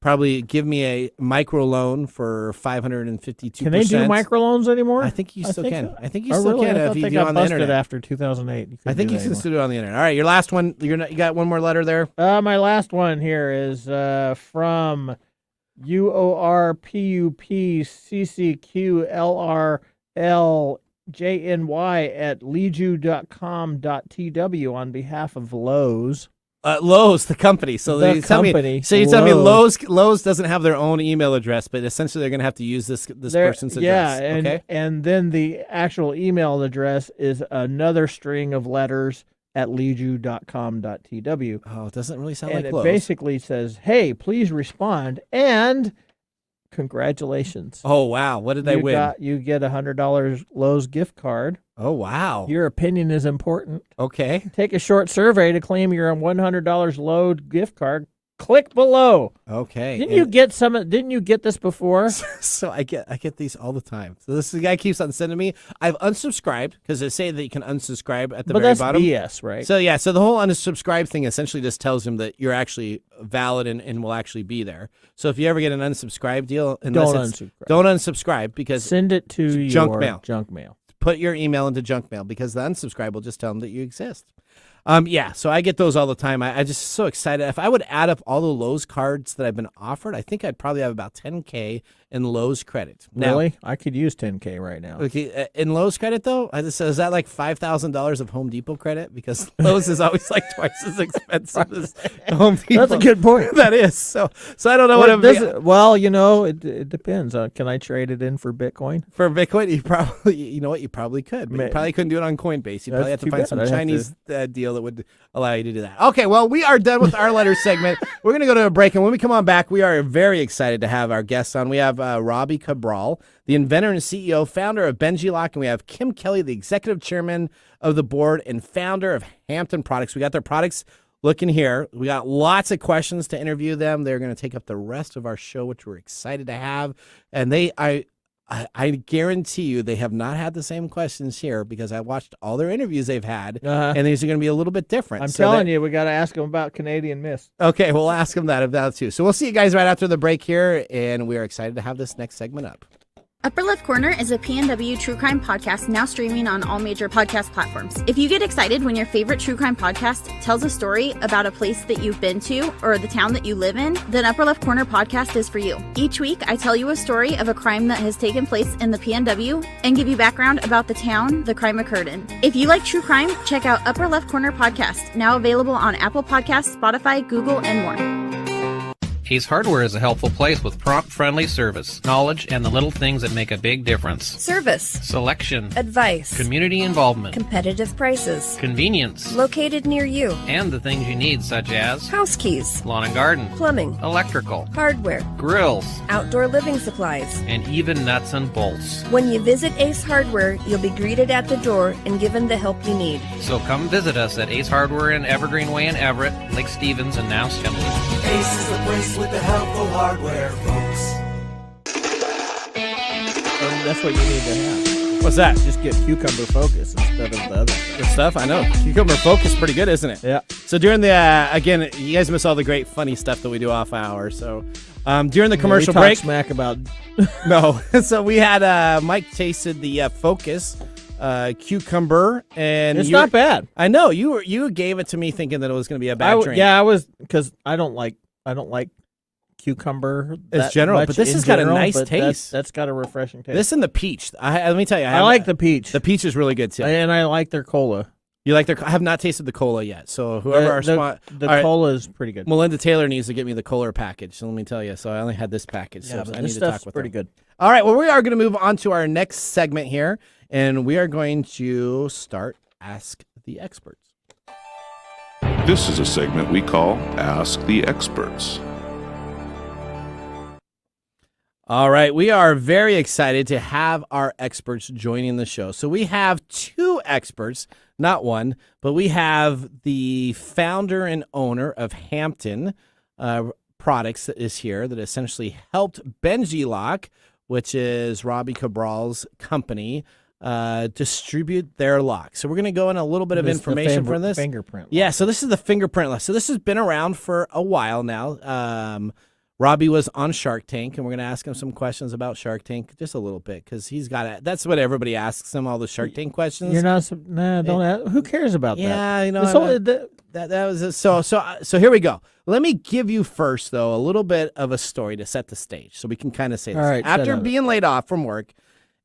probably give me a micro loan for 552%. Can they do microloans anymore? I think you still can. So. I think you still can if you do it on the internet. After 2008. I think you can still do it on the internet. All right, your last one. You got one more letter there? My last one here is from UORPUPCCQLRLJNY@leju.com.tw on behalf of Lowe's. Lowe's, the company. So you tell me Lowe's doesn't have their own email address, but essentially they're going to have to use this person's address. Yeah, and then the actual email address is another string of letters at leju.com.tw. Oh, it doesn't really sound like Lowe's. And it basically says, hey, please respond, and congratulations. Oh, wow. What did they win? You get a $100 Lowe's gift card. Oh, wow. Your opinion is important. Okay. Take a short survey to claim your $100 load gift card. Click below. Okay. Didn't you get some? Didn't you get this before? So I get these all the time. So this guy keeps on sending me. I've unsubscribed because they say that you can unsubscribe at the very bottom. But that's BS, right? So yeah, so the whole unsubscribe thing essentially just tells him that you're actually valid and will actually be there. So if you ever get an unsubscribe deal, don't unsubscribe because send it to junk your mail. Junk mail. Put your email into junk mail because the unsubscribe will just tell them that you exist. Yeah, so I get those all the time. I just so excited. If I would add up all the Lowe's cards that I've been offered, I think I'd probably have about $10K in Lowe's credit. Now, Really? I could use $10K right now. okay, in Lowe's credit though, is that like $5,000 of Home Depot credit? Because Lowe's is always like twice as expensive as Home Depot. That's a good point. That is. So I don't know what it is. Well, it depends. Can I trade it in for Bitcoin? For Bitcoin, you probably, you know what, you probably could. But you probably couldn't do it on Coinbase. You probably have to find some Chinese deal that would allow you to do that. Okay, well, we are done with our letter segment. We're going to go to a break, and when we come on back, we are very excited to have our guests on. We have Robbie Cabral, the inventor and CEO, founder of Benji Lock, and we have Kim Kelly, the executive chairman of the board and founder of Hampton Products. We got their products looking here. We got lots of questions to interview them. They're going to take up the rest of our show, which we're excited to have. And I guarantee you they have not had the same questions here because I watched all their interviews they've had, and these are going to be a little bit different. I'm telling you, we got to ask them about Canadian Mist. Okay, we'll ask them that about too. So we'll see you guys right after the break here, and we are excited to have this next segment up. Upper Left Corner is a PNW true crime podcast now streaming on all major podcast platforms. If you get excited when your favorite true crime podcast tells a story about a place that you've been to or the town that you live in, then Upper Left Corner podcast is for you. Each week, I tell you a story of a crime that has taken place in the PNW and give you background about the town the crime occurred in. If you like true crime, check out Upper Left Corner podcast, now available on Apple Podcasts, Spotify, Google, and more. Ace Hardware is a helpful place with prompt, friendly service, knowledge, and the little things that make a big difference. Service. Selection. Advice. Community involvement. Competitive prices. Convenience. Located near you. And the things you need, such as house keys, lawn and garden, plumbing, electrical, hardware, grills, outdoor living supplies, and even nuts and bolts. When you visit Ace Hardware, you'll be greeted at the door and given the help you need. So come visit us at Ace Hardware in Evergreen Way in Everett, Lake Stevens, and now Assembly. Ace is the place with the helpful hardware, folks. That's what you need to have. What's that? Just get Cucumber Focus instead of the other good stuff. I know. Cucumber Focus pretty good, isn't it? Yeah. So during the again, you guys miss all the great funny stuff that we do off hour. So during the commercial break, smack about no. So we had Mike tasted the Focus cucumber, and it's not bad. I know you gave it to me thinking that it was going to be a bad drink. Yeah, I was, because I don't like cucumber. It's general, but this has got a nice taste. That's got a refreshing taste. This and the peach. Let me tell you, I like the peach. The peach is really good too, and I like their cola. You like their? I have not tasted the cola yet. So whoever our spot, the cola is pretty good. Melinda Taylor needs to get me the cola package. So let me tell you. So I only had this package. Yeah, so but I this need to talk stuff's with pretty her. good. All right. Well, we are going to move on to our next segment here, and we are going to start Ask the Experts. This is a segment we call Ask the Experts. All right, we are very excited to have our experts joining the show. So we have two experts, not one, but we have the founder and owner of Hampton Products that is here, that essentially helped Benji Lock, which is Robbie Cabral's company, distribute their lock. So we're going to go in a little bit of information from this. Fingerprint lock. Yeah, so this is the fingerprint lock. So this has been around for a while now. Robbie was on Shark Tank, and we're going to ask him some questions about Shark Tank, just a little bit, because he's got it. That's what everybody asks him, all the Shark Tank questions. You're not. Don't ask. Who cares about that? Yeah, you know. That was so. Here we go. Let me give you first, though, a little bit of a story to set the stage, so we can kind of say this. All right, after being laid off from work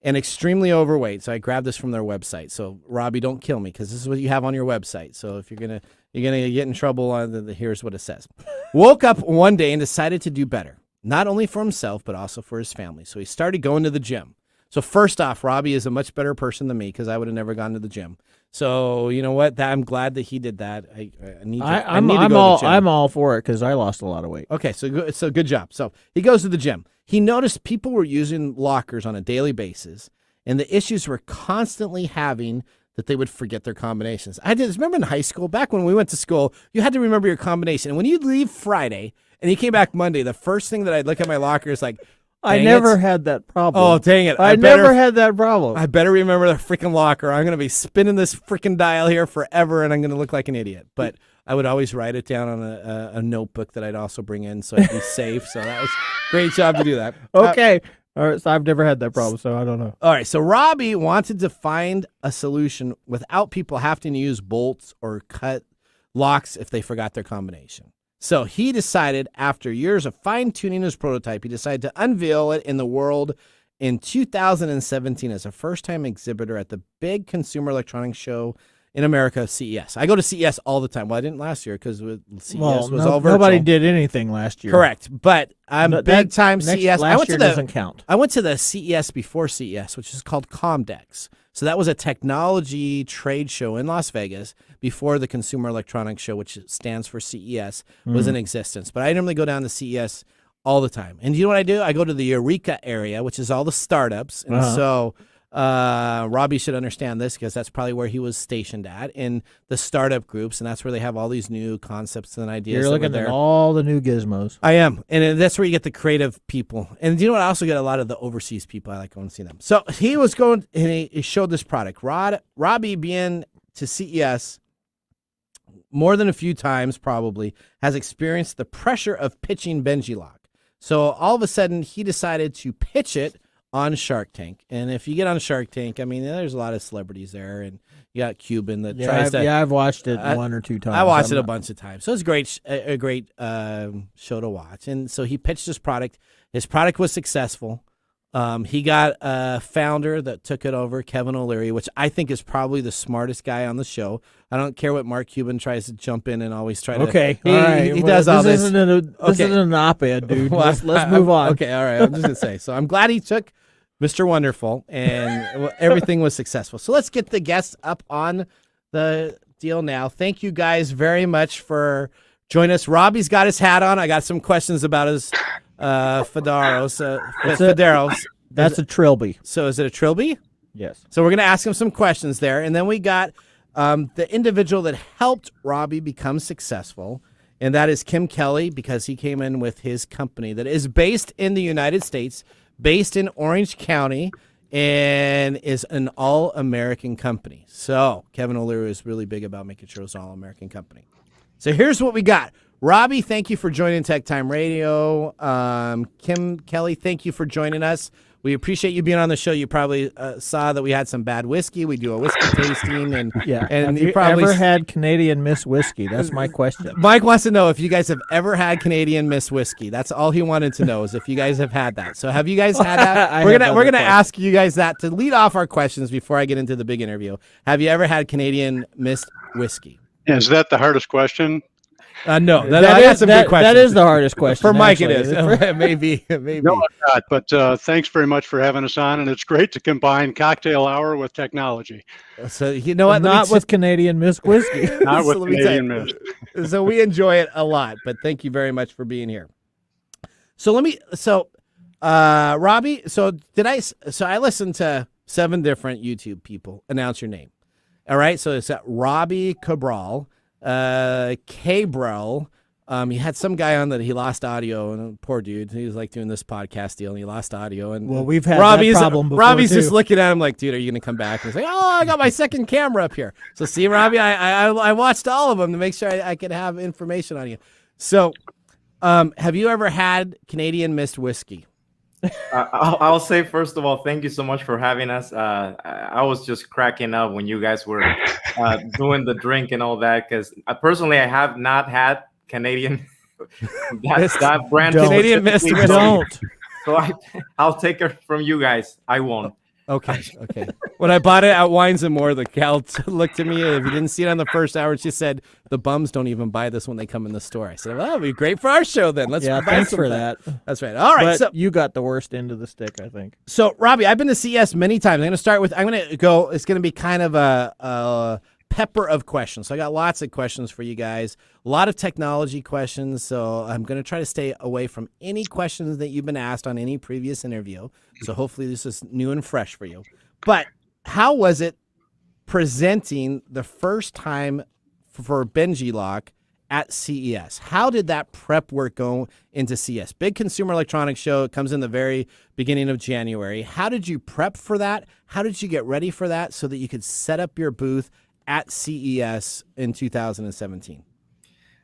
and extremely overweight, so I grabbed this from their website. So Robbie, don't kill me, because this is what you have on your website. So if you're gonna get in trouble, here's what it says. Woke up one day and decided to do better, not only for himself, but also for his family. So he started going to the gym. So first off, Robbie is a much better person than me, because I would have never gone to the gym. So you know what? I'm glad that he did that. I need to go to the gym. I'm all for it, because I lost a lot of weight. Okay, so good job. So he goes to the gym. He noticed people were using lockers on a daily basis, And the issues we're constantly having that they would forget their combinations. I did remember in high school, back when we went to school, you had to remember your combination. And when you leave Friday and you came back Monday, the first thing that I'd look at my locker is like, I never had that problem. Oh, dang it. I never had that problem. I better remember the freaking locker. I'm going to be spinning this freaking dial here forever, and I'm going to look like an idiot. But I would always write it down on a notebook that I'd also bring in so I'd be safe. So that was a great job to do that. Okay. All right, so I've never had that problem, so I don't know. All right, so Robbie wanted to find a solution without people having to use bolts or cut locks if they forgot their combination. So he decided, after years of fine-tuning his prototype, he decided to unveil it in the world in 2017 as a first-time exhibitor at the big consumer electronics show in America, CES. I go to CES all the time. Well, I didn't last year because CES was all virtual. Nobody did anything last year. Correct, but I'm big-time CES. Last year doesn't count. I went to the CES before CES, which is called Comdex. So that was a technology trade show in Las Vegas before the Consumer Electronics Show, which stands for CES, was in existence. But I normally go down to CES all the time. And you know what I do? I go to the Eureka area, which is all the startups. And so Robbie should understand this because that's probably where he was stationed at, in the startup groups. And that's where they have all these new concepts and ideas. You're looking at all the new gizmos. I am. And that's where you get the creative people. And you know what? I also get a lot of the overseas people. I like going to see them. So he was going and he showed this product. Robbie, being to CES more than a few times probably, has experienced the pressure of pitching BenjiLock. So all of a sudden he decided to pitch it on Shark Tank. And if you get on Shark Tank, I mean, there's a lot of celebrities there, and you got Cuban that tries to. Yeah, I've watched it one or two times. I watched it a bunch of times. So it's a great show to watch. And so he pitched his product. His product was successful. He got a founder that took it over, Kevin O'Leary, which I think is probably the smartest guy on the show. I don't care what Mark Cuban tries to jump in and always try to. Okay, all right. He does all this. This isn't an op-ed, dude. Let's move on. Okay, all right. I'm just going to say. So I'm glad he took Mr. Wonderful, and everything was successful. So let's get the guests up on the deal now. Thank you guys very much for joining us. Robbie's got his hat on. I got some questions about his Fedoros. That's a Trilby. So is it a Trilby? Yes. So we're going to ask him some questions there. And then we got the individual that helped Robbie become successful, and that is Kim Kelly, because he came in with his company that is based in the United States, based in Orange County, and is an all-American company. So Kevin O'Leary is really big about making sure it's an all-American company. So here's what we got. Robbie, thank you for joining Tech Time Radio. Kim Kelly, thank you for joining us. We appreciate you being on the show. You probably saw that we had some bad whiskey. We do a whiskey tasting, and have you probably ever had Canadian Miss Whiskey? That's my question. Mike wants to know if you guys have ever had Canadian Miss Whiskey. That's all he wanted to know, is if you guys have had that. So have you guys had that? We're gonna ask you guys that to lead off our questions before I get into the big interview. Have you ever had Canadian Miss Whiskey? Is that the hardest question? No, that is the hardest question. For Mike, actually. it is. maybe. No, it's not. But thanks very much for having us on, and it's great to combine cocktail hour with technology. So you know what? Not with Canadian Miss Whiskey. Not with Canadian Miss. So we enjoy it a lot. But thank you very much for being here. So Robbie. So I listened to 7 different YouTube people announce your name. All right. So it's Robbie Cabral. Cabral, he had some guy on that he lost audio, and poor dude, he was like doing this podcast deal, and he lost audio. And well, we've had that problem before. Robbie's too. just looking at him like, dude, are you gonna come back? And he's like, oh, I got my second camera up here. So see, Robbie, I watched all of them to make sure I could have information on you. So, have you ever had Canadian Mist whiskey? I'll say, first of all, thank you so much for having us. I was just cracking up when you guys were doing the drink and all that, because personally, I have not had Canadian that brand. Canadian Mist. Don't. So I'll take it from you guys. I won't. Okay. When I bought it at Wines and More, the gal looked at me. If you didn't see it on the first hour, she said, "The bums don't even buy this when they come in the store." I said, "Well, that'll be great for our show then. Let's buy thanks some for of that. That's right. All right. But so you got the worst end of the stick, I think. So Robbie, I've been to CES many times. I'm going to go. It's going to be kind of a pepper of questions. So I got lots of questions for you guys. A lot of technology questions. So I'm going to try to stay away from any questions that you've been asked on any previous interview. So hopefully this is new and fresh for you. But how was it presenting the first time for Benji Lock at CES? How did that prep work go into CES? Big consumer electronics show. It comes in the very beginning of January. How did you prep for that? How did you get ready for that so that you could set up your booth at CES in 2017?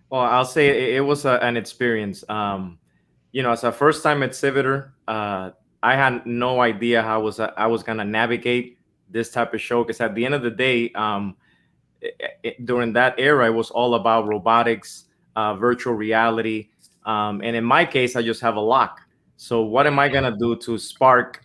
Well, I'll say it was an experience. As a first-time exhibitor, I had no idea how I was going to navigate this type of show, because at the end of the day, during that era, it was all about robotics, virtual reality. And in my case, I just have a lock. So what am I going to do to spark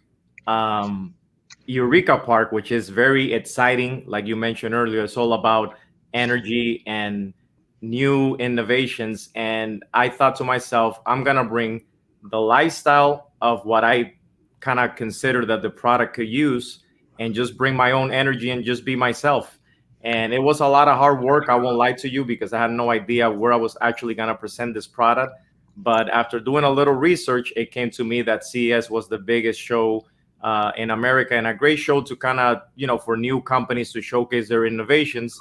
Eureka Park, which is very exciting? Like you mentioned earlier, it's all about energy and new innovations. And I thought to myself, I'm going to bring the lifestyle of what I kind of consider that the product could use, and just bring my own energy and just be myself. And it was a lot of hard work. I won't lie to you, because I had no idea where I was actually going to present this product. But after doing a little research, it came to me that CES was the biggest show in America, and a great show to kind of, for new companies to showcase their innovations.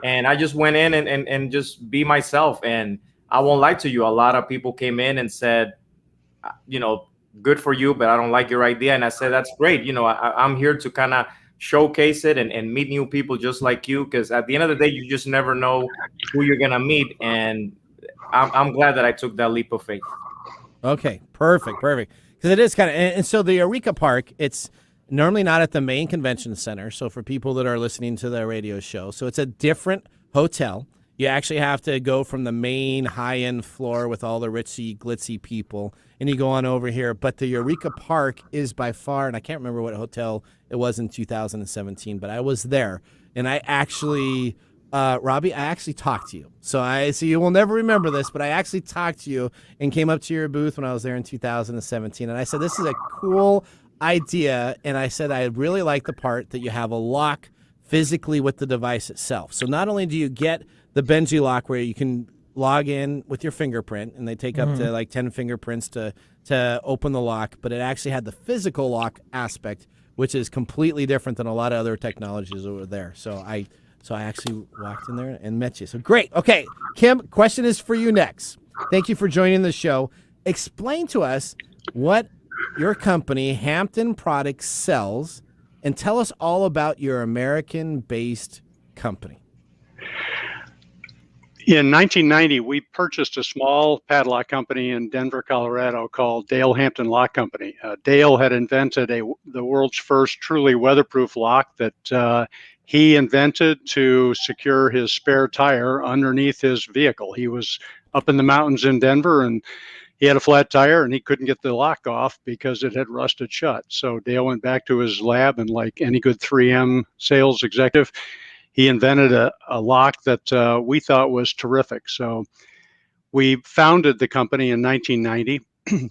And I just went in and just be myself. And I won't lie to you, a lot of people came in and said, good for you, but I don't like your idea. And I said, that's great. I'm here to kind of showcase it and meet new people just like you, because at the end of the day, you just never know who you're going to meet. And I'm glad that I took that leap of faith. Okay, perfect. Because it is kind of, and so the Eureka Park, it's normally not at the main convention center. So for people that are listening to the radio show, so it's a different hotel. You actually have to go from the main high-end floor with all the ritzy, glitzy people, and you go on over here. But the Eureka Park is by far, and I can't remember what hotel it was in 2017, but I was there, and I actually, Robbie, I actually talked to you. So you will never remember this, but I actually talked to you and came up to your booth when I was there in 2017, and I said, this is a cool idea, and I said, I really like the part that you have a lock physically with the device itself. So not only do you get the Benji Lock where you can log in with your fingerprint, and they take up to like 10 fingerprints to open the lock, but it actually had the physical lock aspect, which is completely different than a lot of other technologies over there. So I actually walked in there and met you. So great. Okay, Kim, question is for you next. Thank you for joining the show. Explain to us what your company, Hampton Products, sells, and tell us all about your American-based company. In 1990, we purchased a small padlock company in Denver, Colorado called Dale Hampton Lock Company. Dale had invented the world's first truly weatherproof lock that he invented to secure his spare tire underneath his vehicle. He was up in the mountains in Denver, and he had a flat tire, and he couldn't get the lock off because it had rusted shut. So Dale went back to his lab, and like any good 3M sales executive, he invented a lock that we thought was terrific. So we founded the company in 1990,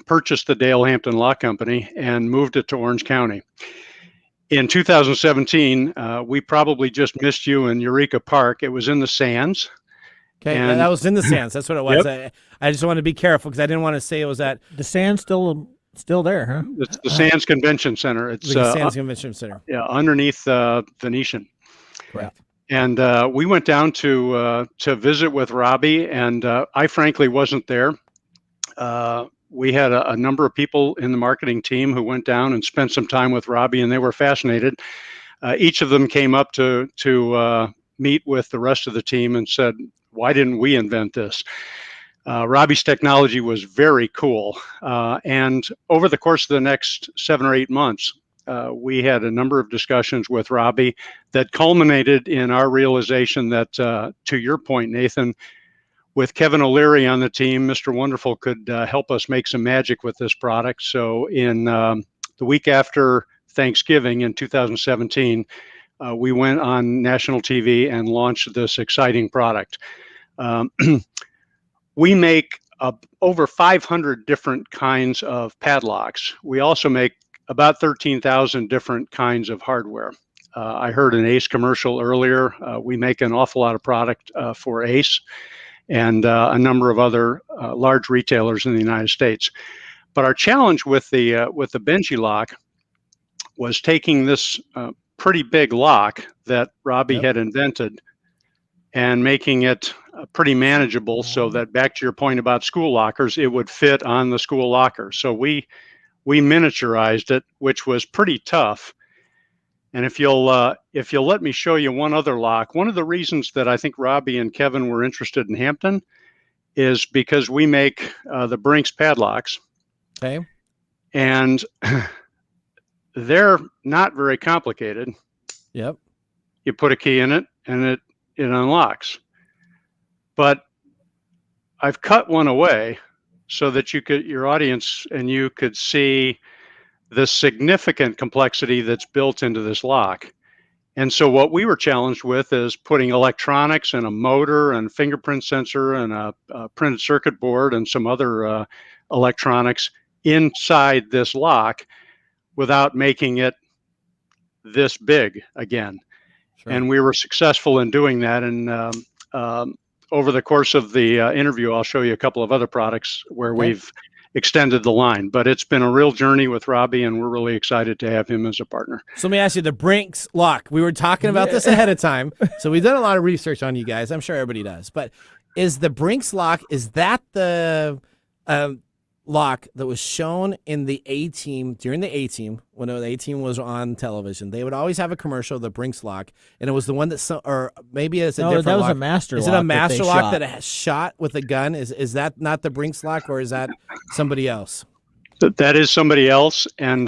purchased the Dale Hampton Lock Company, and moved it to Orange County. In 2017, we probably just missed you in Eureka Park. It was in the Sands. Okay, and that was in the Sands. That's what it was. Yep. I just wanted to be careful because I didn't want to say it was at the Sands. Still there, huh? It's the Sands Convention Center. It's the Sands Convention Center. Yeah, underneath Venetian. Correct. And we went down to visit with Robbie, and I frankly wasn't there. We had a number of people in the marketing team who went down and spent some time with Robbie, and they were fascinated. Each of them came up to meet with the rest of the team and said, why didn't we invent this? Robbie's technology was very cool. And over the course of the next 7 or 8 months, we had a number of discussions with Robbie that culminated in our realization that, to your point, Nathan, with Kevin O'Leary on the team, Mr. Wonderful could help us make some magic with this product. So in the week after Thanksgiving in 2017, we went on national TV and launched this exciting product. We make over 500 different kinds of padlocks. We also make about 13,000 different kinds of hardware. I heard an Ace commercial earlier. We make an awful lot of product for Ace and a number of other large retailers in the United States. But our challenge with the Benji Lock was taking this pretty big lock that Robbie had invented and making it pretty manageable so that, back to your point about school lockers, it would fit on the school locker. So we miniaturized it, which was pretty tough. And if you'll let me show you one other lock, one of the reasons that I think Robbie and Kevin were interested in Hampton is because we make the Brinks padlocks. Okay. And they're not very complicated. Yep. You put a key in it and it unlocks. But I've cut one away so that your audience and you could see the significant complexity that's built into this lock. And so what we were challenged with is putting electronics and a motor and fingerprint sensor and a printed circuit board and some other electronics inside this lock without making it this big again. Sure. And we were successful in doing that. And over the course of the interview, I'll show you a couple of other products where we've extended the line. But it's been a real journey with Robbie, and we're really excited to have him as a partner. So let me ask you, the Brinks lock. We were talking about this ahead of time, so we've done a lot of research on you guys. I'm sure everybody does. But is the Brinks lock, is that the lock that was shown in the A-Team, during the A-Team, when the A-Team was on television? They would always have a commercial, the Brinks lock, and it was the one that, or maybe it's a different that was lock. a master Is lock. it a master lock that that shot with a gun? Is that not the Brinks lock, or is that somebody else? That is somebody else. And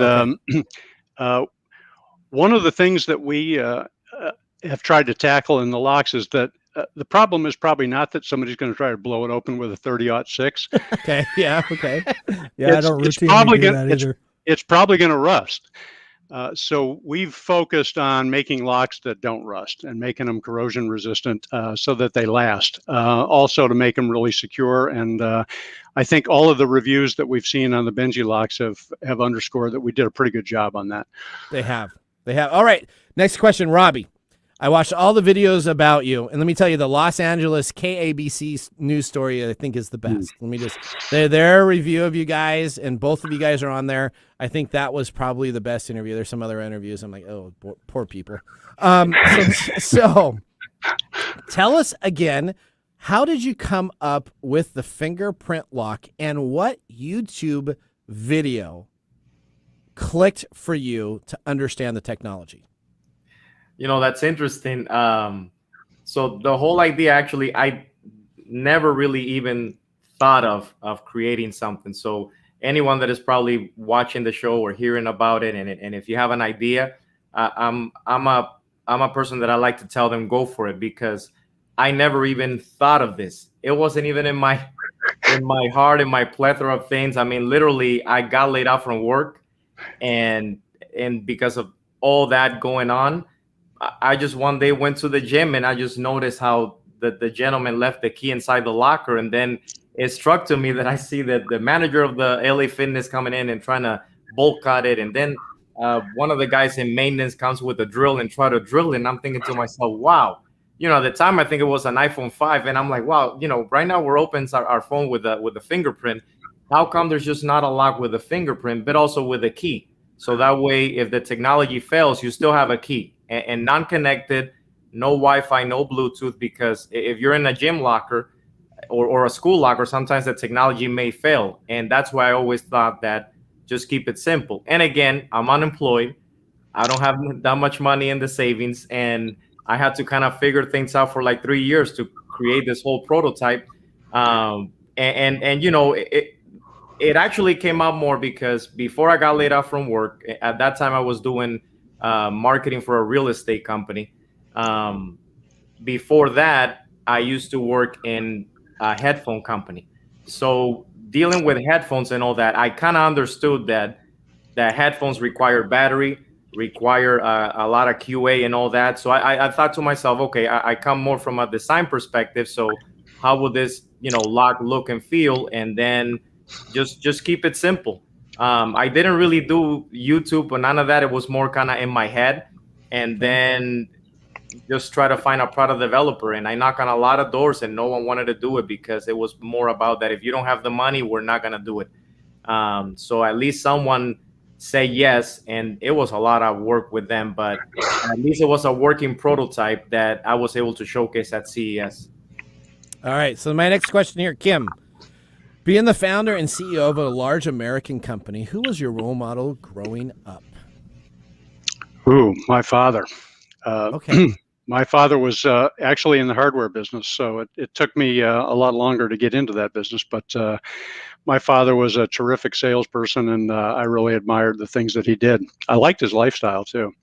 one of the things that we have tried to tackle in the locks is that the problem is probably not that somebody's going to try to blow it open with a 30-06. Okay. Yeah. Okay. Yeah, I don't routinely do that either. It's probably going to rust. So we've focused on making locks that don't rust and making them corrosion resistant so that they last. Also to make them really secure. And I think all of the reviews that we've seen on the Benji locks have underscored that we did a pretty good job on that. They have. All right. Next question, Robbie. I watched all the videos about you, and let me tell you, the Los Angeles KABC news story I think is the best. Let me just, their review of you guys, and both of you guys are on there. I think that was probably the best interview. There's some other interviews. I'm like, oh, poor people. So tell us again, how did you come up with the fingerprint lock, and what YouTube video clicked for you to understand the technology? You know, that's interesting. So the whole idea, actually, I never really even thought of creating something. So anyone that is probably watching the show or hearing about it, and if you have an idea, I'm a person that I like to tell them go for it, because I never even thought of this. It wasn't even in my heart, in my plethora of things. I mean, literally, I got laid off from work, and because of all that going on, I just one day went to the gym, and I just noticed how the gentleman left the key inside the locker. And then it struck to me that I see that the manager of the LA Fitness coming in and trying to bolt cut it. And then one of the guys in maintenance comes with a drill and try to drill it. And I'm thinking to myself, wow, you know, at the time, I think it was an iPhone 5. And I'm like, wow, you know, right now we're opening our phone with a fingerprint. How come there's just not a lock with a fingerprint, but also with a key? So that way, if the technology fails, you still have a key. And non-connected, no Wi-Fi, no Bluetooth, because if you're in a gym locker or a school locker, sometimes the technology may fail. And that's why I always thought that just keep it simple. And again, I'm unemployed. I don't have that much money in the savings. And I had to kind of figure things out for like 3 years to create this whole prototype. And you know, it actually came out more because before I got laid off from work, at that time I was doing marketing for a real estate company. Before that, I used to work in a headphone company. So dealing with headphones and all that, I kind of understood that headphones require battery, require a lot of QA and all that. So I thought to myself, okay, I come more from a design perspective. So how would this, you know, lock look and feel? And then just keep it simple. I didn't really do YouTube or none of that. It was more kind of in my head, and then just try to find a product developer. And I knock on a lot of doors, and no one wanted to do it because it was more about that if you don't have the money, we're not going to do it. So at least someone say yes, and it was a lot of work with them, but at least it was a working prototype that I was able to showcase at CES. All right, so my next question here, Kim. Being the founder and CEO of a large American company, who was your role model growing up? Ooh, my father. Okay. My father was actually in the hardware business, so it took me a lot longer to get into that business. But my father was a terrific salesperson, and I really admired the things that he did. I liked his lifestyle, too.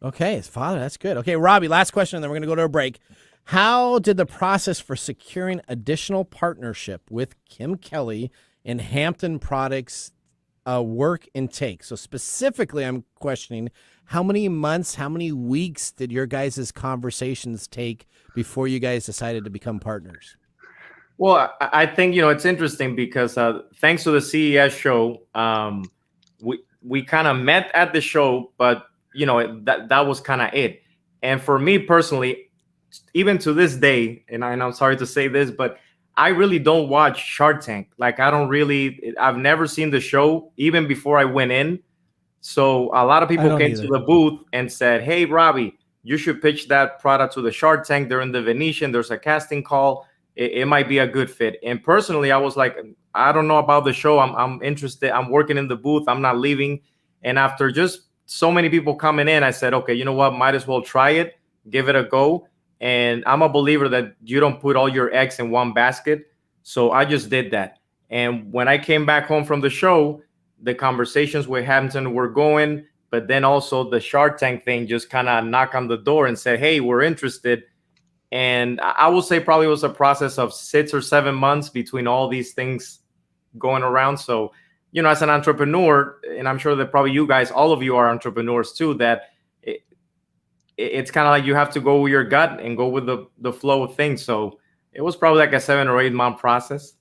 Okay, his father, that's good. Okay, Robbie, last question, and then we're going to go to a break. How did the process for securing additional partnership with Kim Kelly and Hampton Products work and take? So specifically, I'm questioning how many months, how many weeks did your guys' conversations take before you guys decided to become partners? Well, I think, it's interesting because thanks to the CES show, we kind of met at the show, but, that was kind of it. And for me personally, even to this day, and I'm sorry to say this, but I really don't watch Shark Tank. Like, I've never seen the show even before I went in. So a lot of people came to the booth and said, hey, Robbie, you should pitch that product to the Shark Tank. They're in the Venetian. There's a casting call. It might be a good fit. And personally, I was like, I don't know about the show. I'm interested. I'm working in the booth. I'm not leaving. And after just so many people coming in, I said, okay, you know what? Might as well try it, give it a go. And I'm a believer that you don't put all your eggs in one basket. So I just did that. And when I came back home from the show, the conversations with Hampton were going, but then also the Shark Tank thing just kind of knocked on the door and said, hey, we're interested. And I would say probably it was a process of 6 or 7 months between all these things going around. So, as an entrepreneur, and I'm sure that probably you guys, all of you are entrepreneurs too, that it's kind of like you have to go with your gut and go with the flow of things. So it was probably like a 7 or 8 month process.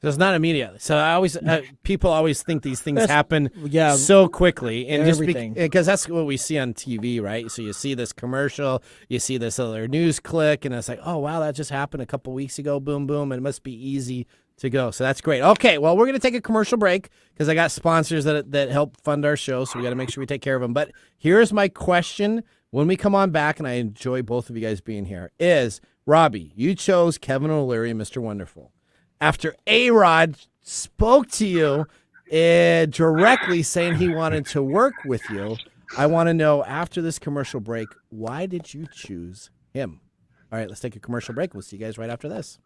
So it's not immediate. So I always people always think these things happen so quickly, and everything. Because that's what we see on TV, right? So you see this commercial, you see this other news click, and it's like, oh wow, that just happened a couple weeks ago. Boom, boom, and it must be easy to go. So that's great. Okay, well we're gonna take a commercial break because I got sponsors that help fund our show, so we got to make sure we take care of them. But here's my question: when we come on back, and I enjoy both of you guys being here, is Robbie, you chose Kevin O'Leary, Mr. Wonderful. After A-Rod spoke to you directly saying he wanted to work with you, I want to know, after this commercial break, why did you choose him? All right, let's take a commercial break. We'll see you guys right after this.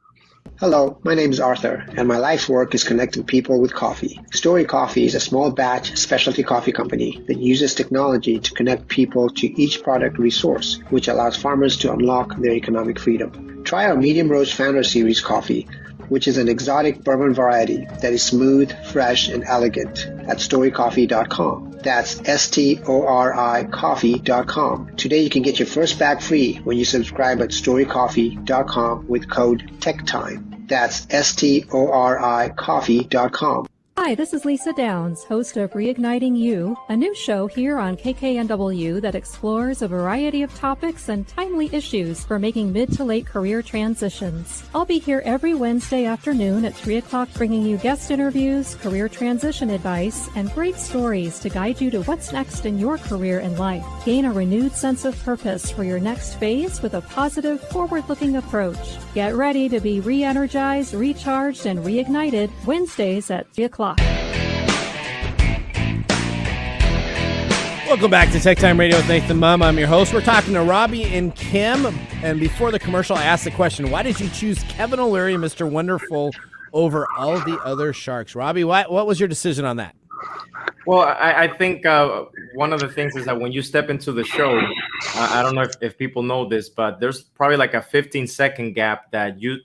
Hello, my name is Arthur, and my life's work is connecting people with coffee. Story Coffee is a small batch specialty coffee company that uses technology to connect people to each product resource, which allows farmers to unlock their economic freedom. Try our Medium Roast Founder Series coffee, which is an exotic bourbon variety that is smooth, fresh, and elegant at storycoffee.com. That's STORI coffee.com. Today you can get your first bag free when you subscribe at storycoffee.com with code TECHTIME. That's STORI coffee.com. Hi, this is Lisa Downs, host of Reigniting You, a new show here on KKNW that explores a variety of topics and timely issues for making mid to late career transitions. I'll be here every Wednesday afternoon at 3 o'clock bringing you guest interviews, career transition advice, and great stories to guide you to what's next in your career and life. Gain a renewed sense of purpose for your next phase with a positive, forward-looking approach. Get ready to be re-energized, recharged, and reignited Wednesdays at 3 o'clock. Welcome back to Tech Time Radio with Nathan Mum. I'm your host. We're talking to Robbie and Kim. And before the commercial, I asked the question, why did you choose Kevin O'Leary, Mr. Wonderful, over all the other sharks? Robbie, what was your decision on that? Well, I think one of the things is that when you step into the show, I don't know if people know this, but there's probably like a 15-second gap that you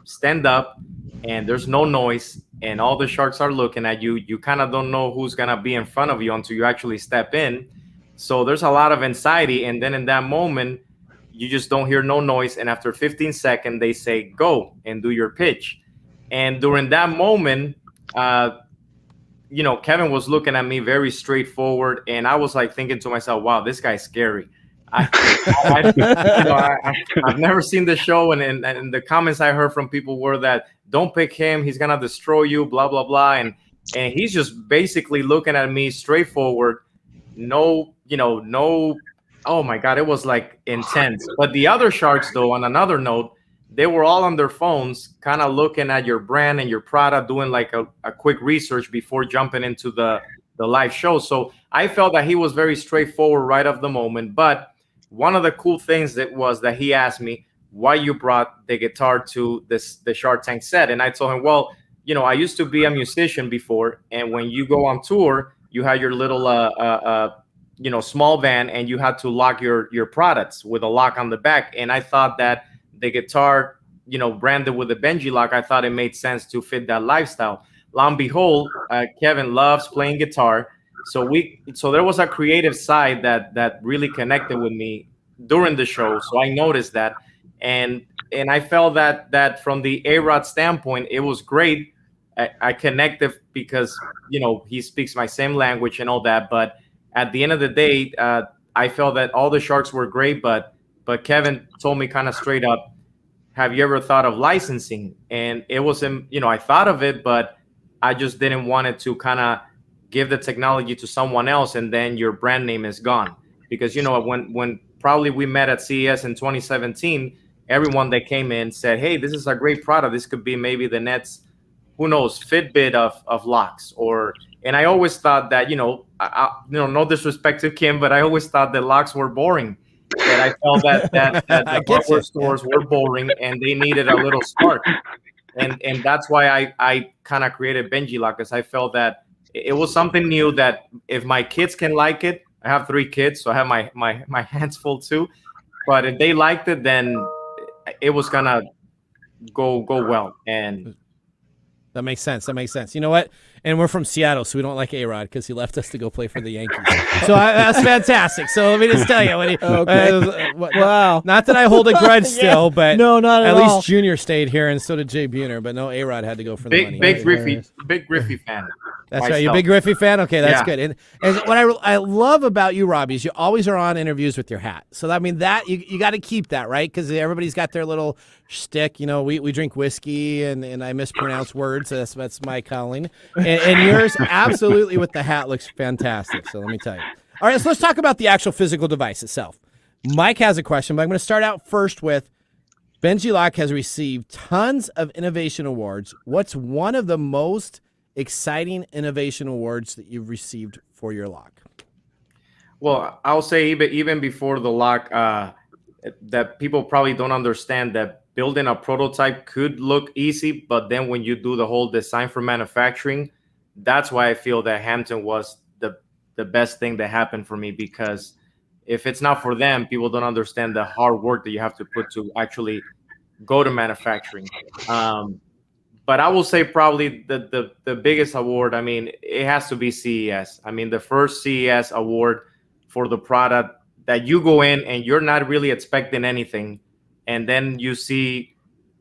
stand up and there's no noise and all the sharks are looking at you. You kind of don't know who's going to be in front of you until you actually step in. So there's a lot of anxiety. And then in that moment, you just don't hear no noise. And after 15 seconds, they say, go and do your pitch. And during that moment, Kevin was looking at me very straightforward. And I was like thinking to myself, wow, this guy's scary. I've never seen the show. And the comments I heard from people were that don't pick him. He's going to destroy you, blah, blah, blah. And and he's just basically looking at me straightforward. No, no. Oh my God, it was like intense. But the other sharks, though, on another note, they were all on their phones, kind of looking at your brand and your product, doing like a quick research before jumping into the live show. So I felt that he was very straightforward right off the moment. But one of the cool things that he asked me why you brought the guitar to the Shark Tank set. And I told him, well, I used to be a musician before. And when you go on tour, you had your little, small van, and you had to lock your products with a lock on the back. And I thought that the guitar, branded with the Benji lock, I thought it made sense to fit that lifestyle. Lo and behold, Kevin loves playing guitar. So there was a creative side that really connected with me during the show. So I noticed that. And I felt that from the A-Rod standpoint, it was great. I connected because, he speaks my same language and all that. But at the end of the day, I felt that all the sharks were great. But Kevin told me kind of straight up, have you ever thought of licensing? And it wasn't, I thought of it, but I just didn't want it to kind of give the technology to someone else and then your brand name is gone. Because, when probably we met at CES in 2017, everyone that came in said, hey, this is a great product. This could be maybe the next, who knows, Fitbit of locks. And I always thought that, no disrespect to Kim, but I always thought that locks were boring. That I felt that the hardware stores were boring and they needed a little spark. And that's why I kind of created Benji Lock, because I felt that it was something new that if my kids can like it, I have 3 kids, so I have my hands full too. But if they liked it, then it was gonna go well. And that makes sense. You know what? And we're from Seattle, so we don't like A-Rod because he left us to go play for the Yankees. So that's fantastic. So let me just tell you. Wow. Not that I hold a grudge still, but no, not at all. least Junior stayed here, and so did Jay Buhner. But no, A-Rod had to go for the money. Big Griffey fan. That's myself. right. You're a big Griffey fan? Okay, that's Yeah. good. And what I love about you, Robbie, is you always are on interviews with your hat. So, that you got to keep that, right? Because everybody's got their little shtick. We drink whiskey, and I mispronounce words. So that's my calling. And yours, absolutely, with the hat looks fantastic. So let me tell you. All right, so let's talk about the actual physical device itself. Mike has a question, but I'm going to start out first with Benji Lock has received tons of innovation awards. What's one of the most exciting innovation awards that you've received for your lock? Well, I'll say even before the lock, that people probably don't understand that building a prototype could look easy, but then when you do the whole design for manufacturing, that's why I feel that Hampton was the best thing that happened for me, because if it's not for them, people don't understand the hard work that you have to put to actually go to manufacturing. But I will say probably the biggest award, it has to be CES. The first CES award for the product that you go in and you're not really expecting anything. And then you see,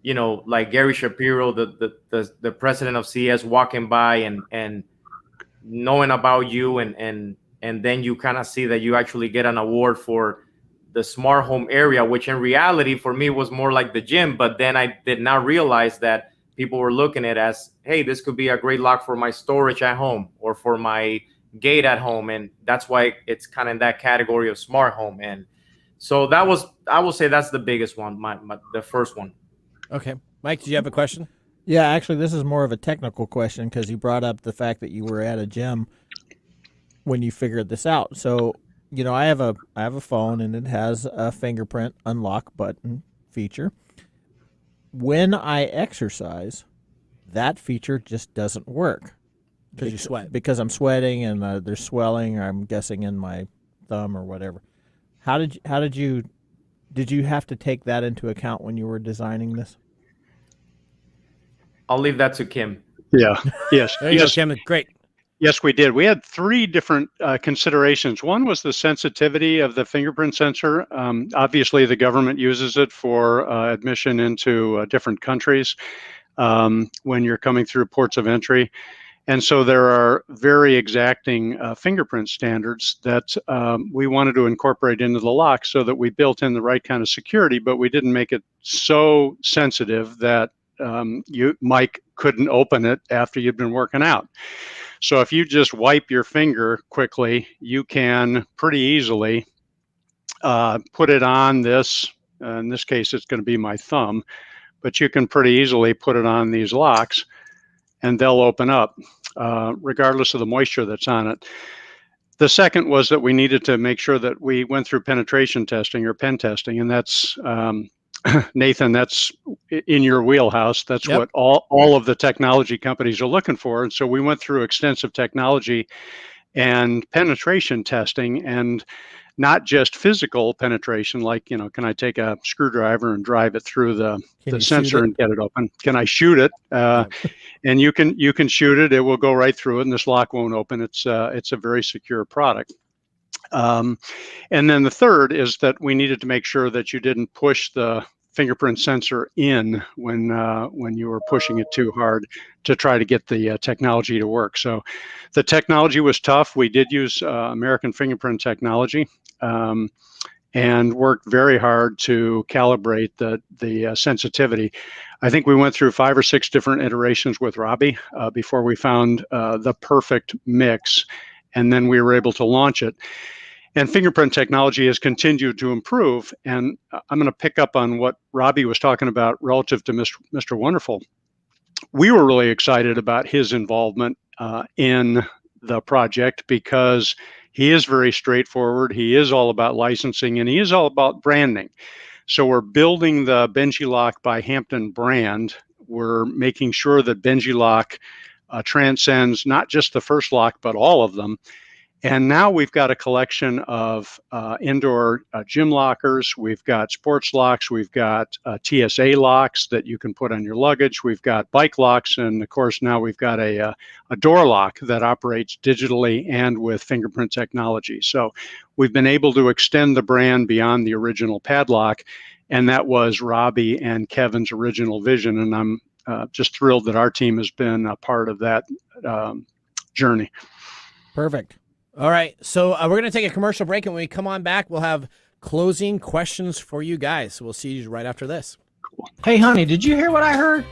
like Gary Shapiro, the president of CES, walking by and knowing about you. And then you kind of see that you actually get an award for the smart home area, which in reality for me was more like the gym. But then I did not realize that people were looking at it as, hey, this could be a great lock for my storage at home or for my gate at home. And that's why it's kind of in that category of smart home. And so I will say that's the biggest one, the first one. Okay. Mike, do you have a question? Yeah, actually, this is more of a technical question because you brought up the fact that you were at a gym when you figured this out. So, I have a phone and it has a fingerprint unlock button feature. When I exercise, that feature just doesn't work. Because you sweat. Because I'm sweating and there's swelling, or I'm guessing in my thumb or whatever. Did you have to take that into account when you were designing this? I'll leave that to Kim. Yeah. Yes. There you go, Kim. Great. Yes, we did. We had 3 different considerations. One was the sensitivity of the fingerprint sensor. Obviously, the government uses it for admission into different countries when you're coming through ports of entry. And so there are very exacting fingerprint standards that we wanted to incorporate into the lock so that we built in the right kind of security, but we didn't make it so sensitive that Mike couldn't open it after you'd been working out. So if you just wipe your finger quickly, you can pretty easily put it on this. In this case, it's going to be my thumb, but you can pretty easily put it on these locks and they'll open up regardless of the moisture that's on it. The second was that we needed to make sure that we went through penetration testing or pen testing, and that's Nathan, that's in your wheelhouse. That's what all of the technology companies are looking for. And so we went through extensive technology and penetration testing, and not just physical penetration, like, can I take a screwdriver and drive it through the sensor and get it open? Can I shoot it? And you can shoot it. It will go right through it, and this lock won't open. It's a very secure product. And then the third is that we needed to make sure that you didn't push the fingerprint sensor in when you were pushing it too hard to try to get the technology to work. So the technology was tough. We did use American fingerprint technology and worked very hard to calibrate the sensitivity. I think we went through 5 or 6 different iterations with Robbie before we found the perfect mix, and then we were able to launch it. And fingerprint technology has continued to improve. And I'm going to pick up on what Robbie was talking about relative to Mr. Wonderful. We were really excited about his involvement in the project because he is very straightforward. He is all about licensing, and he is all about branding. So we're building the BenjiLock by Hampton brand. We're making sure that BenjiLock transcends not just the first lock, but all of them. And now we've got a collection of indoor gym lockers. We've got sports locks. We've got TSA locks that you can put on your luggage. We've got bike locks. And of course, now we've got a door lock that operates digitally and with fingerprint technology. So we've been able to extend the brand beyond the original padlock. And that was Robbie and Kevin's original vision. And I'm just thrilled that our team has been a part of that journey. Perfect. All right, so we're going to take a commercial break, and when we come on back, we'll have closing questions for you guys. So we'll see you right after this. Hey, honey, did you hear what I heard?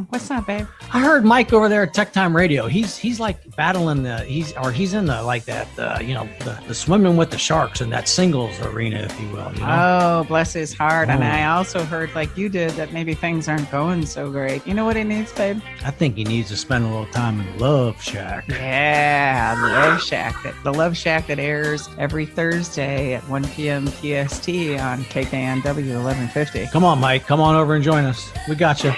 What's that, babe? I heard Mike over there at Tech Time Radio. He's like battling he's in the like that the swimming with the sharks in that singles arena, if you will. Oh, bless his heart. And I also heard, like you did, that maybe things aren't going so great. You know what he needs, babe? I think he needs to spend a little time in Love Shack. Yeah, the Love Shack. The Love Shack that airs every Thursday at 1 p.m. PST on KKNW 1150. Come on, Mike. Come on over and join us. We got you.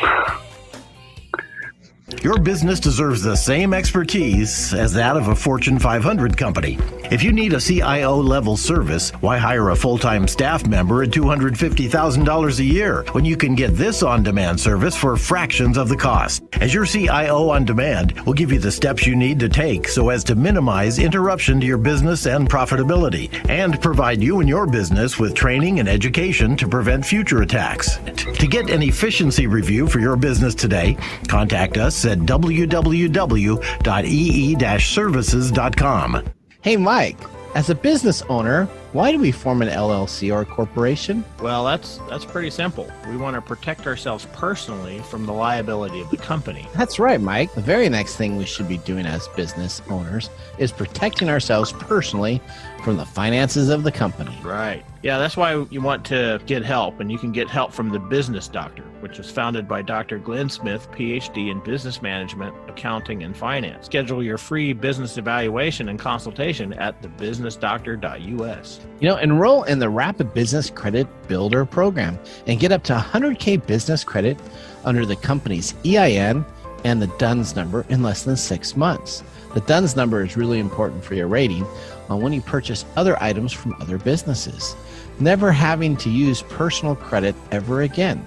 Your business deserves the same expertise as that of a Fortune 500 company. If you need a CIO-level service, why hire a full-time staff member at $250,000 a year when you can get this on-demand service for fractions of the cost? As your CIO on demand, we'll give you the steps you need to take so as to minimize interruption to your business and profitability, and provide you and your business with training and education to prevent future attacks. To get an efficiency review for your business today, contact us at www.ee-services.com. Hey, Mike, as a business owner, why do we form an LLC or a corporation? Well, that's pretty simple. We want to protect ourselves personally from the liability of the company. That's right, Mike. The very next thing we should be doing as business owners is protecting ourselves personally from the finances of the company. Right. Yeah, that's why you want to get help, and you can get help from The Business Doctor, which was founded by Dr. Glenn Smith, PhD in business management, accounting, and finance. Schedule your free business evaluation and consultation at thebusinessdoctor.us. Enroll in the Rapid Business Credit Builder program and get up to 100K business credit under the company's EIN and the DUNS number in less than 6 months. The DUNS number is really important for your rating on when you purchase other items from other businesses, never having to use personal credit ever again.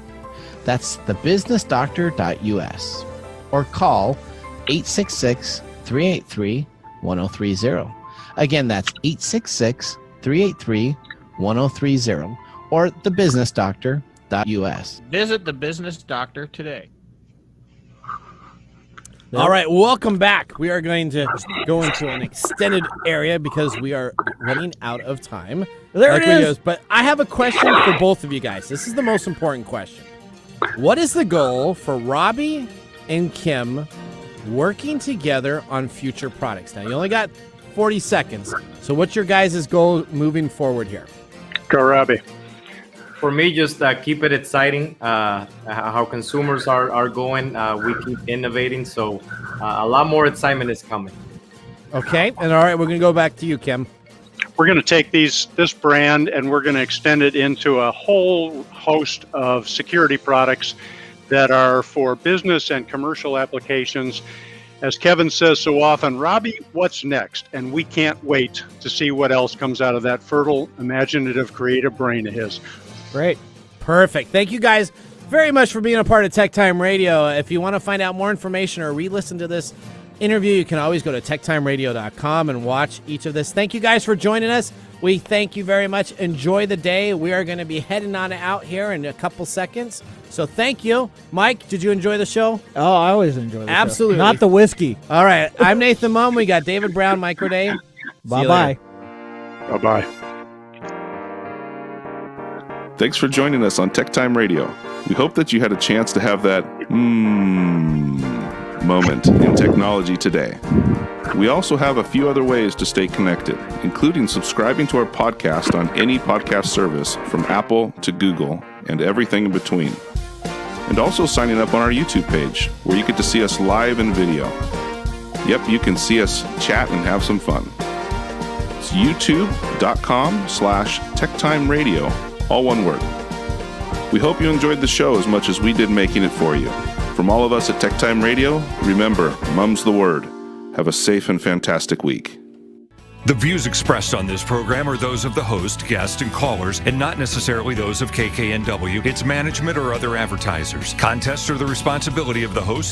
That's thebusinessdoctor.us or call 866-383-1030. Again, that's 866-383-1030 or thebusinessdoctor.us. Visit The Business Doctor today. All right, welcome back. We are going to go into an extended area because we are running out of time. There it is. But I have a question for both of you guys. This is the most important question. What is the goal for Robbie and Kim working together on future products? Now, you only got 40 seconds. So what's your guys' goal moving forward here? Go, Robbie. For me, just keep it exciting. How consumers are going, we keep innovating. So a lot more excitement is coming. Okay. And all right, we're going to go back to you, Kim. We're going to take this brand and we're going to extend it into a whole host of security products that are for business and commercial applications. As Kevin says so often, Robbie, what's next? And we can't wait to see what else comes out of that fertile, imaginative, creative brain of his. Great. Perfect. Thank you guys very much for being a part of Tech Time Radio. If you want to find out more information or re-listen to this interview, you can always go to techtimeradio.com and watch each of this. Thank you guys for joining us. We thank you very much. Enjoy the day. We are going to be heading on out here in a couple seconds. So thank you. Mike, did you enjoy the show? Oh, I always enjoy the Absolutely. show. Not the whiskey. All right. I'm Nathan Mum. We got David Brown, Mike Roday. Bye-bye. Bye-bye. Thanks for joining us on Tech Time Radio. We hope that you had a chance to have that moment in technology today. We also have a few other ways to stay connected, including subscribing to our podcast on any podcast service from Apple to Google and everything in between. And also signing up on our YouTube page, where you get to see us live in video. Yep, you can see us chat and have some fun. It's youtube.com/techtimeradio, all one word. We hope you enjoyed the show as much as we did making it for you. From all of us at Tech Time Radio, remember, mum's the word. Have a safe and fantastic week. The views expressed on this program are those of the host, guests, and callers, and not necessarily those of KKNW, its management, or other advertisers. Contests are the responsibility of the host